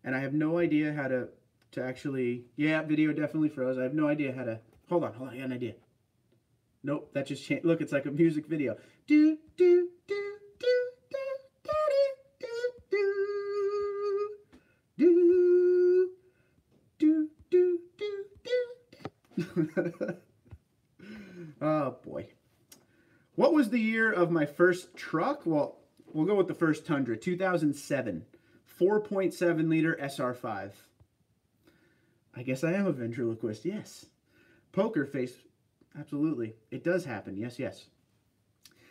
And I have no idea how to actually... Yeah, video definitely froze. I have no idea how to... Hold on, I got an idea. Nope, that just changed. Look, it's like a music video. Do, do, do, do, do, do, do, do, do, do, do. Oh, boy. What was the year of my first truck? Well, we'll go with the first Tundra. 2007. 4.7 liter SR5. I guess I am a ventriloquist, yes. Poker face, absolutely. It does happen, yes, yes.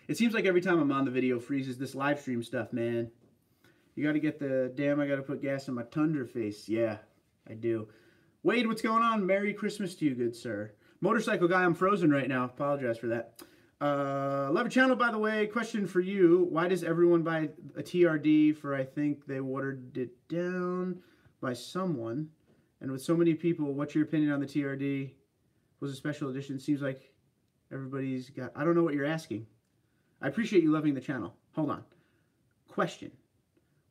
It seems like every time I'm on the video freezes. This live stream stuff, man. You got to get the, damn, I got to put gas in my Tundra face. Yeah, I do. Wade, what's going on? Merry Christmas to you, good sir. Motorcycle guy, I'm frozen right now. Apologize for that. Love your channel, by the way. Question for you. Why does everyone buy a TRD for, I think they watered it down by someone? And with so many people, what's your opinion on the TRD? Was a special edition. Seems like everybody's got... I don't know what you're asking. I appreciate you loving the channel. Hold on. Question.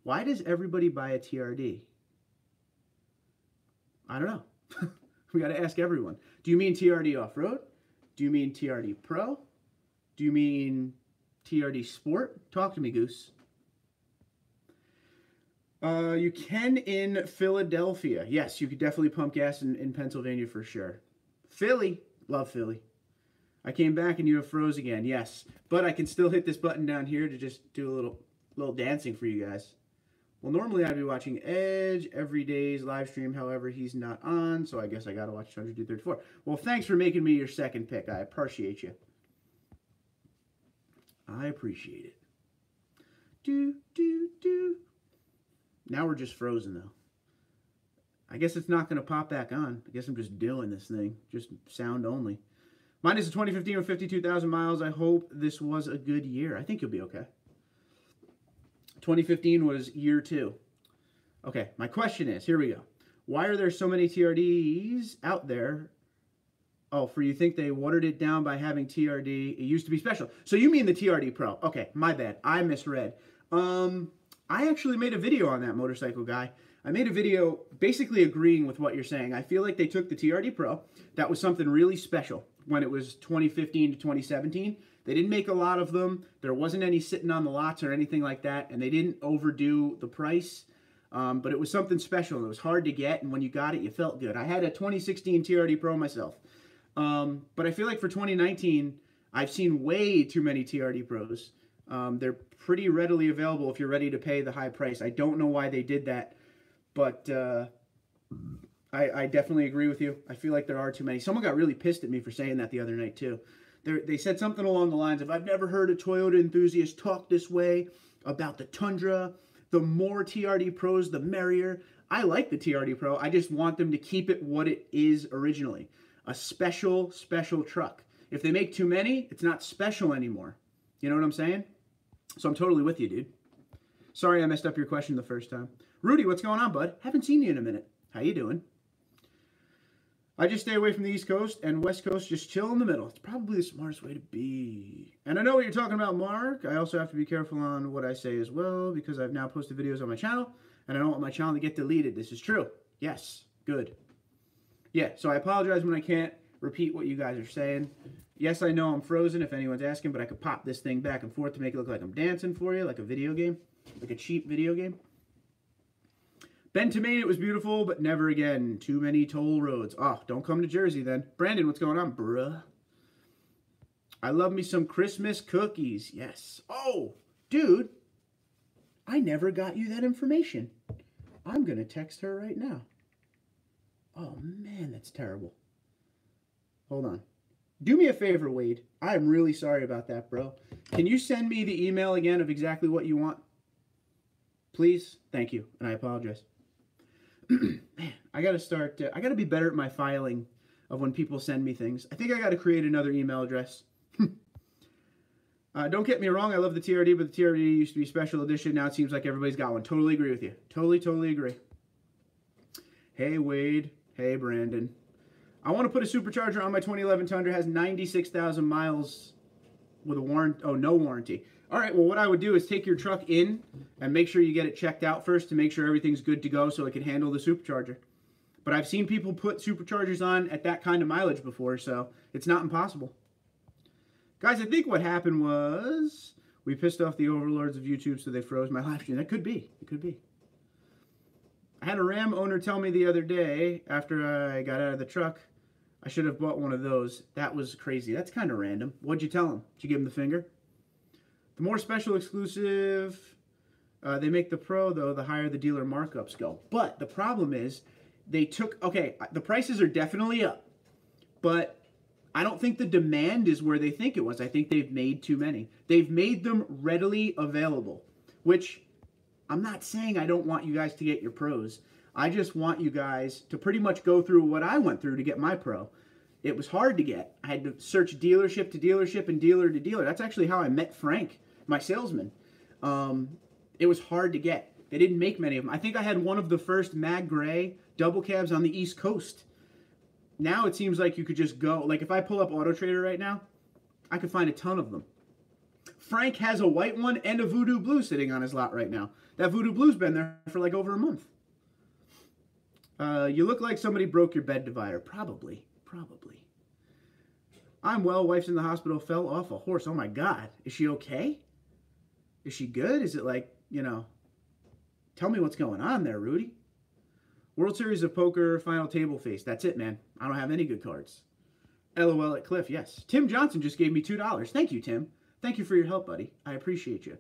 Why does everybody buy a TRD? I don't know. We got to ask everyone. Do you mean TRD off-road? Do you mean TRD Pro? Do you mean TRD Sport? Talk to me, Goose. You can in Philadelphia. Yes, you could definitely pump gas in Pennsylvania for sure. Philly. Love Philly. I came back and you have froze again. Yes. But I can still hit this button down here to just do a little dancing for you guys. Well, normally I'd be watching Edge every day's live stream. However, he's not on, so I guess I got to watch TundraDude34. Well, thanks for making me your second pick. I appreciate you. I appreciate it. Now we're just frozen, though. I guess it's not going to pop back on. I guess I'm just doing this thing. Just sound only. Mine is a 2015 with 52,000 miles. I hope this was a good year. I think you'll be okay. 2015 was year 2. Okay, my question is, here we go. Why are there so many TRDs out there? Oh, for you think they watered it down by having TRD. It used to be special. So you mean the TRD Pro. Okay, my bad. I misread. I actually made a video on that, motorcycle guy. I made a video basically agreeing with what you're saying. I feel like they took the TRD Pro. That was something really special when it was 2015 to 2017. They didn't make a lot of them. There wasn't any sitting on the lots or anything like that, and they didn't overdo the price. But it was something special. It was hard to get, and when you got it, you felt good. I had a 2016 TRD Pro myself. But I feel like for 2019, I've seen way too many TRD Pros. They're pretty readily available if you're ready to pay the high price. I don't know why they did that, but I definitely agree with you. I feel like there are too many. Someone got really pissed at me for saying that the other night, too. They said something along the lines of, I've never heard a Toyota enthusiast talk this way about the Tundra. The more TRD Pros, the merrier. I like the TRD Pro. I just want them to keep it what it is originally. A special, special truck. If they make too many, it's not special anymore. You know what I'm saying? So I'm totally with you, dude. Sorry I messed up your question the first time. Rudy, what's going on, bud? Haven't seen you in a minute. How you doing? I just stay away from the East Coast, and West Coast just chill in the middle. It's probably the smartest way to be. And I know what you're talking about, Mark. I also have to be careful on what I say as well, because I've now posted videos on my channel, and I don't want my channel to get deleted. This is true. Yes. Good. Yeah, so I apologize when I can't repeat what you guys are saying. Yes, I know I'm frozen if anyone's asking, but I could pop this thing back and forth to make it look like I'm dancing for you, like a video game, like a cheap video game. Ben to Maine, it was beautiful, but never again. Too many toll roads. Oh, don't come to Jersey then. Brandon, what's going on, bruh? I love me some Christmas cookies. Yes. Oh, dude, I never got you that information. I'm going to text her right now. Oh, man, that's terrible. Hold on. Do me a favor, Wade. I'm really sorry about that, bro. Can you send me the email again of exactly what you want? Please? Thank you, and I apologize. Man, I got to start, I got to be better at my filing of when people send me things. I think I got to create another email address. Don't get me wrong, I love the TRD, but the TRD used to be special edition. Now it seems like everybody's got one. Totally agree with you. Totally agree. Hey, Wade. Hey, Brandon. I want to put a supercharger on my 2011 Tundra. It has 96,000 miles with a warranty. Oh, no warranty. All right, well, what I would do is take your truck in and make sure you get it checked out first to make sure everything's good to go so it can handle the supercharger. But I've seen people put superchargers on at that kind of mileage before, so it's not impossible. Guys, I think what happened was we pissed off the overlords of YouTube, so they froze my live stream. That could be. It could be. I had a Ram owner tell me the other day after I got out of the truck, I should have bought one of those. That was crazy. That's kind of random. What'd you tell him? Did you give him the finger? The more special exclusive they make the Pro, though, the higher the dealer markups go. But the problem is they took, okay, the prices are definitely up, but I don't think the demand is where they think it was. I think they've made too many. They've made them readily available, which I'm not saying I don't want you guys to get your Pros. I just want you guys to pretty much go through what I went through to get my Pro. It was hard to get. I had to search dealership to dealership and dealer to dealer. That's actually how I met Frank, my salesman. It was hard to get. They didn't make many of them. I think I had one of the first Mag Gray double cabs on the East Coast. Now it seems like you could just go. Like if I pull up Auto Trader right now, I could find a ton of them. Frank has a white one and a Voodoo Blue sitting on his lot right now. That Voodoo Blue's been there for like over a month. You look like somebody broke your bed divider. Probably. I'm well. Wife's in the hospital. Fell off a horse. Oh my God. Is she okay? Is she good? Is it like, you know, tell me what's going on there, Rudy. World Series of Poker final table face. That's it, man. I don't have any good cards. LOL at Cliff. Yes. Tim Johnson just gave me $2. Thank you, Tim. Thank you for your help, buddy. I appreciate you.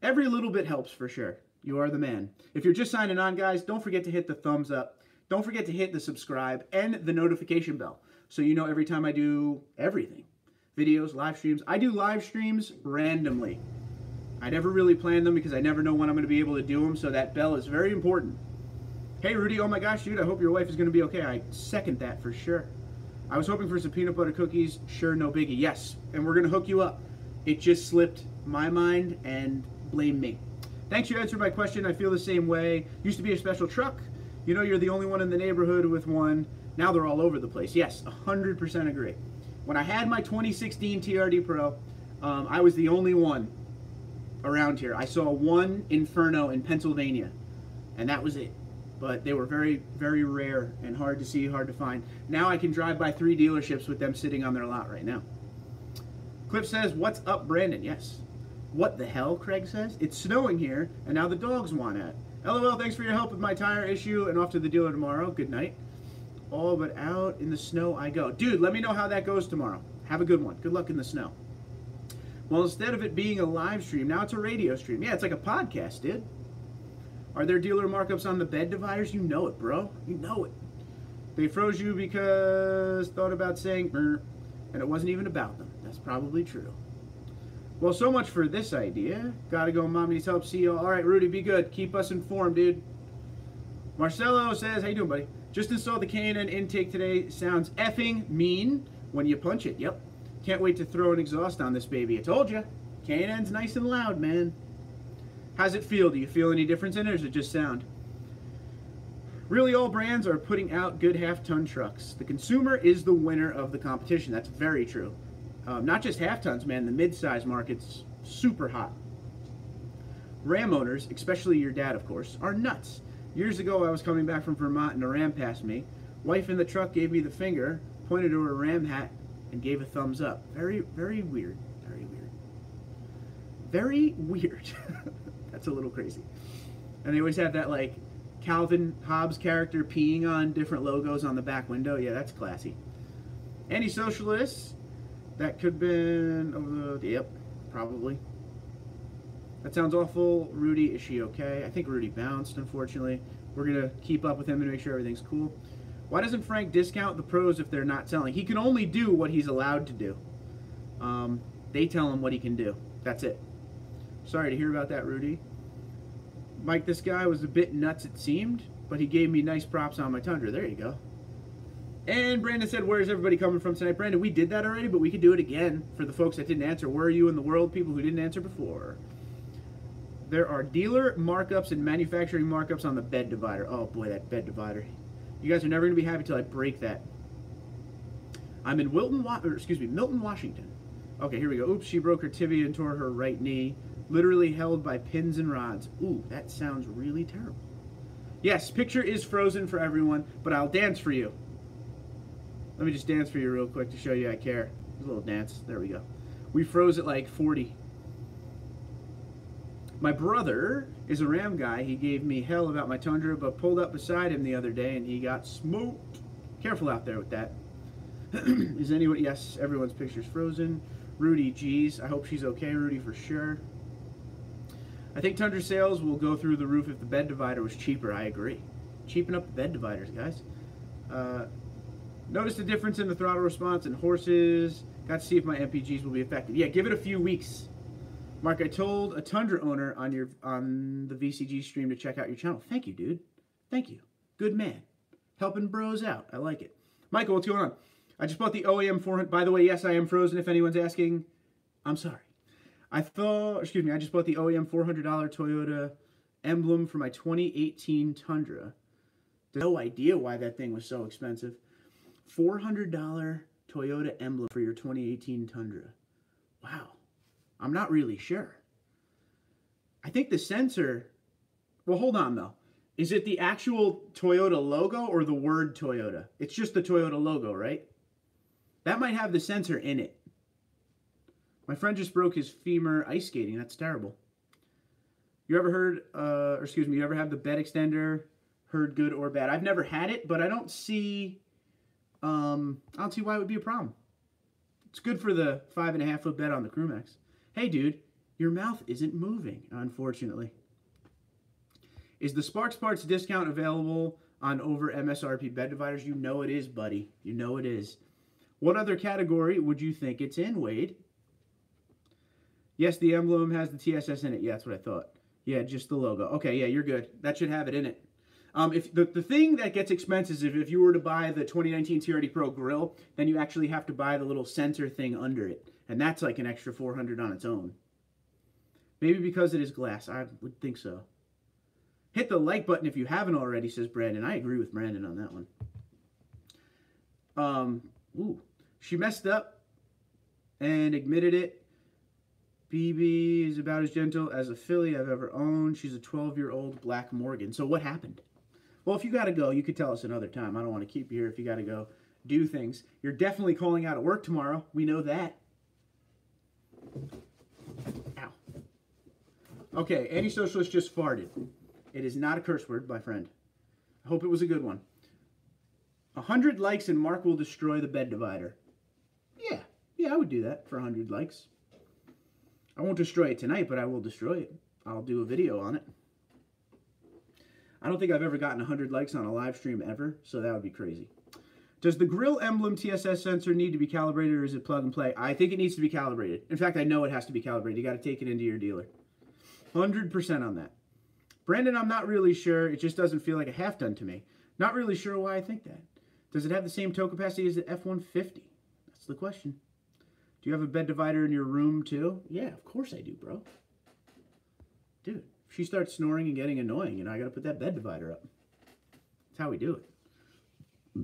Every little bit helps for sure. You are the man. If you're just signing on, guys, don't forget to hit the thumbs up. Don't forget to hit the subscribe and the notification bell so you know every time I do everything. Videos, live streams. I do live streams randomly. I never really plan them because I never know when I'm going to be able to do them, so that bell is very important. Hey, Rudy, oh my gosh, dude, I hope your wife is going to be okay. I second that for sure. I was hoping for some peanut butter cookies. Sure, no biggie. Yes, and we're going to hook you up. It just slipped my mind, and blame me. Thanks, you answered my question. I feel the same way. Used to be a special truck. You know you're the only one in the neighborhood with one. Now they're all over the place. Yes, 100% agree. When I had my 2016 TRD Pro, I was the only one around here. I saw one Inferno in Pennsylvania, and that was it. But they were very, very rare and hard to see, hard to find. Now I can drive by 3 dealerships with them sitting on their lot right now. Cliff says, what's up, Brandon? Yes. What the hell, Craig says? It's snowing here, and now the dogs want it. LOL, thanks for your help with my tire issue, and off to the dealer tomorrow. Good night. All but out in the snow I go. Dude, let me know how that goes tomorrow. Have a good one. Good luck in the snow. Well, instead of it being a live stream, now it's a radio stream. Yeah, it's like a podcast, dude. Are there dealer markups on the bed dividers? You know it, bro. You know it. They froze you because thought about saying, and it wasn't even about them. That's probably true. Well, so much for this idea. Gotta go, Mom needs help. See you. All right, Rudy, be good. Keep us informed, dude. Marcelo says, how you doing, buddy? Just installed the K&N intake today. Sounds effing mean when you punch it. Yep. Can't wait to throw an exhaust on this baby. I told you. K&N's nice and loud, man. How's it feel? Do you feel any difference in it, or is it just sound? Really, all brands are putting out good half-ton trucks. The consumer is the winner of the competition. That's very true. Not just half-tons, man. The mid-size market's super hot. Ram owners, especially your dad, of course, are nuts. Years ago, I was coming back from Vermont and a Ram passed me. Wife in the truck gave me the finger, pointed to her Ram hat, and gave a thumbs up. Very, very weird. Very weird. Very weird. That's a little crazy. And they always have that, like, Calvin Hobbes character peeing on different logos on the back window. Yeah, that's classy. Any socialists? That could have been, yep, probably. That sounds awful. Rudy, is she okay? I think Rudy bounced, unfortunately. We're going to keep up with him and make sure everything's cool. Why doesn't Frank discount the pros if they're not selling? He can only do what he's allowed to do. They tell him what he can do. That's it. Sorry to hear about that, Rudy. Mike, this guy was a bit nuts, it seemed, but he gave me nice props on my Tundra. There you go. And Brandon said, where's everybody coming from tonight? Brandon, we did that already, but we could do it again for the folks that didn't answer. Where are you in the world, people who didn't answer before? There are dealer markups and manufacturing markups on the bed divider. Oh boy, that bed divider. You guys are never going to be happy till I break that. I'm in Milton, Washington. Okay, here we go. Oops, she broke her tibia and tore her right knee. Literally held by pins and rods. Ooh, that sounds really terrible. Yes, picture is frozen for everyone, but I'll dance for you. Let me just dance for you real quick to show you I care. A little dance. There we go. We froze at like 40. My brother is a Ram guy. He gave me hell about my Tundra, but pulled up beside him the other day and he got smoked. Careful out there with that. Is anyone? Yes, everyone's picture's frozen. Rudy, geez. I hope she's okay, Rudy, for sure. I think Tundra sales will go through the roof if the bed divider was cheaper. I agree. Cheapen up the bed dividers, guys. Notice the difference in the throttle response and horses. Got to see if my MPGs will be effective. Yeah, give it a few weeks. Mark, I told a Tundra owner on the VCG stream to check out your channel. Thank you, dude. Thank you. Good man. Helping bros out. I like it. Michael, what's going on? I just bought the OEM 400. By the way, yes, I am frozen if anyone's asking. I'm sorry. I just bought the OEM $400 Toyota emblem for my 2018 Tundra. No idea why that thing was so expensive. $400 Toyota emblem for your 2018 Tundra. Wow. I'm not really sure. I think the sensor... Well, hold on, though. Is it the actual Toyota logo or the word Toyota? It's just the Toyota logo, right? That might have the sensor in it. My friend just broke his femur ice skating. That's terrible. You ever heard, you ever have the bed extender? Heard good or bad? I've never had it, but I don't see why it would be a problem. It's good for the 5.5-foot bed on the Crewmax. Hey, dude, your mouth isn't moving, unfortunately. Is the Sparks Parts discount available on over MSRP bed dividers? You know it is, buddy. You know it is. What other category would you think it's in, Wade? Yes, the emblem has the TSS in it. Yeah, that's what I thought. Yeah, just the logo. Okay, yeah, you're good. That should have it in it. If the thing that gets expensive is if you were to buy the 2019 TRD Pro grill, then you actually have to buy the little sensor thing under it. And that's like an extra $400 on its own. Maybe because it is glass. I would think so. Hit the like button if you haven't already, says Brandon. I agree with Brandon on that one. Ooh. She messed up and admitted it. BB is about as gentle as a filly I've ever owned. She's a 12-year-old Black Morgan. So what happened? Well, if you got to go, you could tell us another time. I don't want to keep you here if you got to go do things. You're definitely calling out at work tomorrow. We know that. Ow. Okay, anti-socialist just farted. It is not a curse word, my friend. I hope it was a good one. 100 likes and Mark will destroy the bed divider. Yeah, I would do that for 100 likes. I won't destroy it tonight, but I will destroy it. I'll do a video on it. I don't think I've ever gotten 100 likes on a live stream ever, so that would be crazy. Does the grill emblem TSS sensor need to be calibrated, or is it plug and play? I think it needs to be calibrated. In fact, I know it has to be calibrated. You got to take it into your dealer. 100% on that. Brandon, I'm not really sure. It just doesn't feel like a half ton to me. Not really sure why I think that. Does it have the same tow capacity as the F-150? That's the question. Do you have a bed divider in your room too? Yeah, of course I do, bro. Dude, if she starts snoring and getting annoying, you know, I got to put that bed divider up. That's how we do it.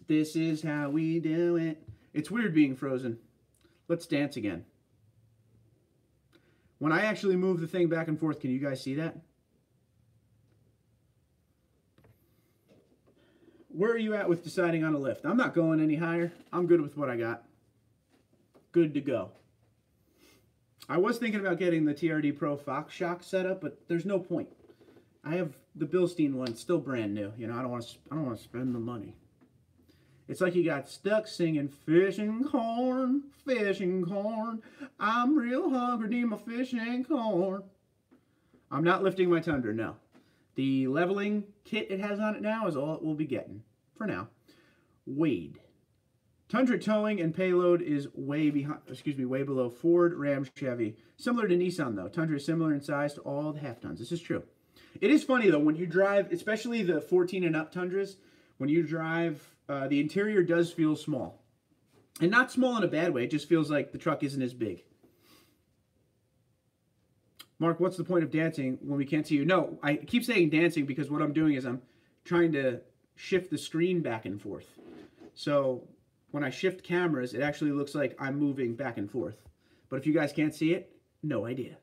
This is how we do it. It's weird being frozen. Let's dance again. When I actually move the thing back and forth, can you guys see that? Where are you at with deciding on a lift? I'm not going any higher. I'm good with what I got. Good to go. I was thinking about getting the TRD Pro Fox Shock setup, but there's no point. I have the Bilstein one, still brand new. You know, I don't want to spend the money. It's like you got stuck singing fishing corn, fishing corn. I'm real hungry, need my fishing corn. I'm not lifting my Tundra, no. The leveling kit it has on it now is all it will be getting for now. Wade. Tundra towing and payload is way below Ford, Ram, Chevy. Similar to Nissan though. Tundra is similar in size to all the half tons. This is true. It is funny though when you drive, especially the 14 and up Tundras, when you drive, the interior does feel small. And not small in a bad way. It just feels like the truck isn't as big. Mark, what's the point of dancing when we can't see you? No, I keep saying dancing because what I'm doing is I'm trying to shift the screen back and forth. So when I shift cameras, it actually looks like I'm moving back and forth. But if you guys can't see it, no idea.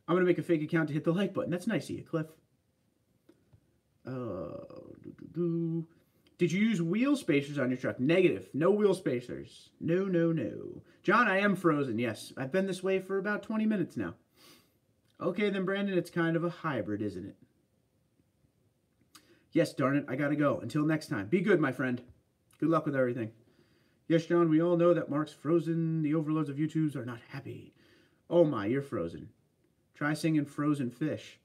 I'm going to make a fake account to hit the like button. That's nice of you, Cliff. Did you use wheel spacers on your truck? Negative. No wheel spacers. No, no, no. John, I am frozen. Yes, I've been this way for about 20 minutes now. Okay, then, Brandon, it's kind of a hybrid, isn't it? Yes, darn it, I gotta go. Until next time. Be good, my friend. Good luck with everything. Yes, John, we all know that Mark's frozen. The overlords of YouTubes are not happy. Oh my, you're frozen. Try singing Frozen Fish.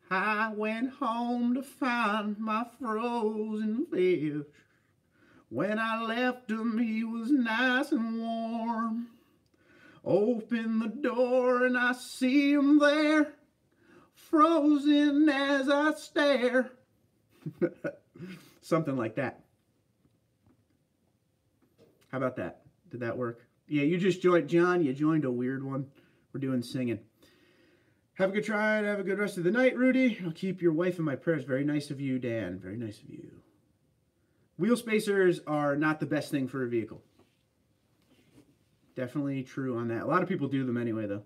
I went home to find my frozen fish. When I left him, he was nice and warm. Open the door and I see him there, frozen as I stare. Something like that. How about that? Did that work? Yeah, you just joined, John. You joined a weird one. We're doing singing. Have a good try. Have a good rest of the night, Rudy. I'll keep your wife in my prayers. Very nice of you, Dan. Very nice of you. Wheel spacers are not the best thing for a vehicle. Definitely true on that. A lot of people do them anyway, though.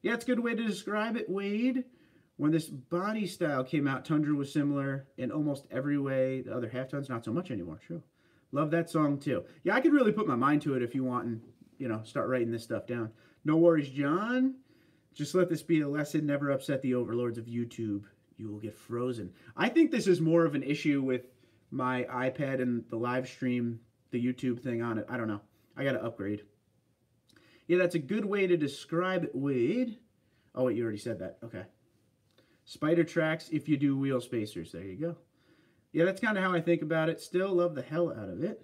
Yeah, it's a good way to describe it, Wade. When this body style came out, Tundra was similar in almost every way. The other half tons, not so much anymore. True. Love that song, too. Yeah, I could really put my mind to it if you want and, you know, start writing this stuff down. No worries, John. Just let this be a lesson. Never upset the overlords of YouTube. You will get frozen. I think this is more of an issue with my iPad and the live stream, the YouTube thing on it. I don't know. I got to upgrade. Yeah, that's a good way to describe it, Wade. Oh, wait, you already said that. Okay. Spider tracks if you do wheel spacers. There you go. Yeah, that's kind of how I think about it. Still love the hell out of it.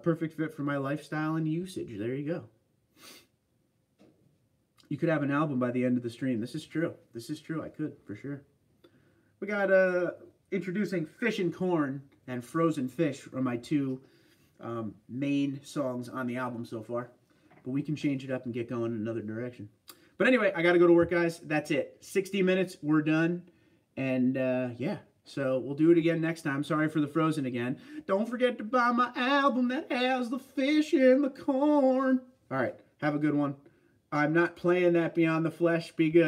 Perfect fit for my lifestyle and usage. There you go. You could have an album by the end of the stream. This is true. This is true. I could, for sure. We got introducing Fish and Corn and Frozen Fish are my two main songs on the album so far. But we can change it up and get going in another direction. But anyway, I got to go to work, guys. That's it. 60 minutes. We're done. And yeah. So we'll do it again next time. Sorry for the Frozen again. Don't forget to buy my album that has the fish and the corn. All right. Have a good one. I'm not playing that Beyond the Flesh. Be good.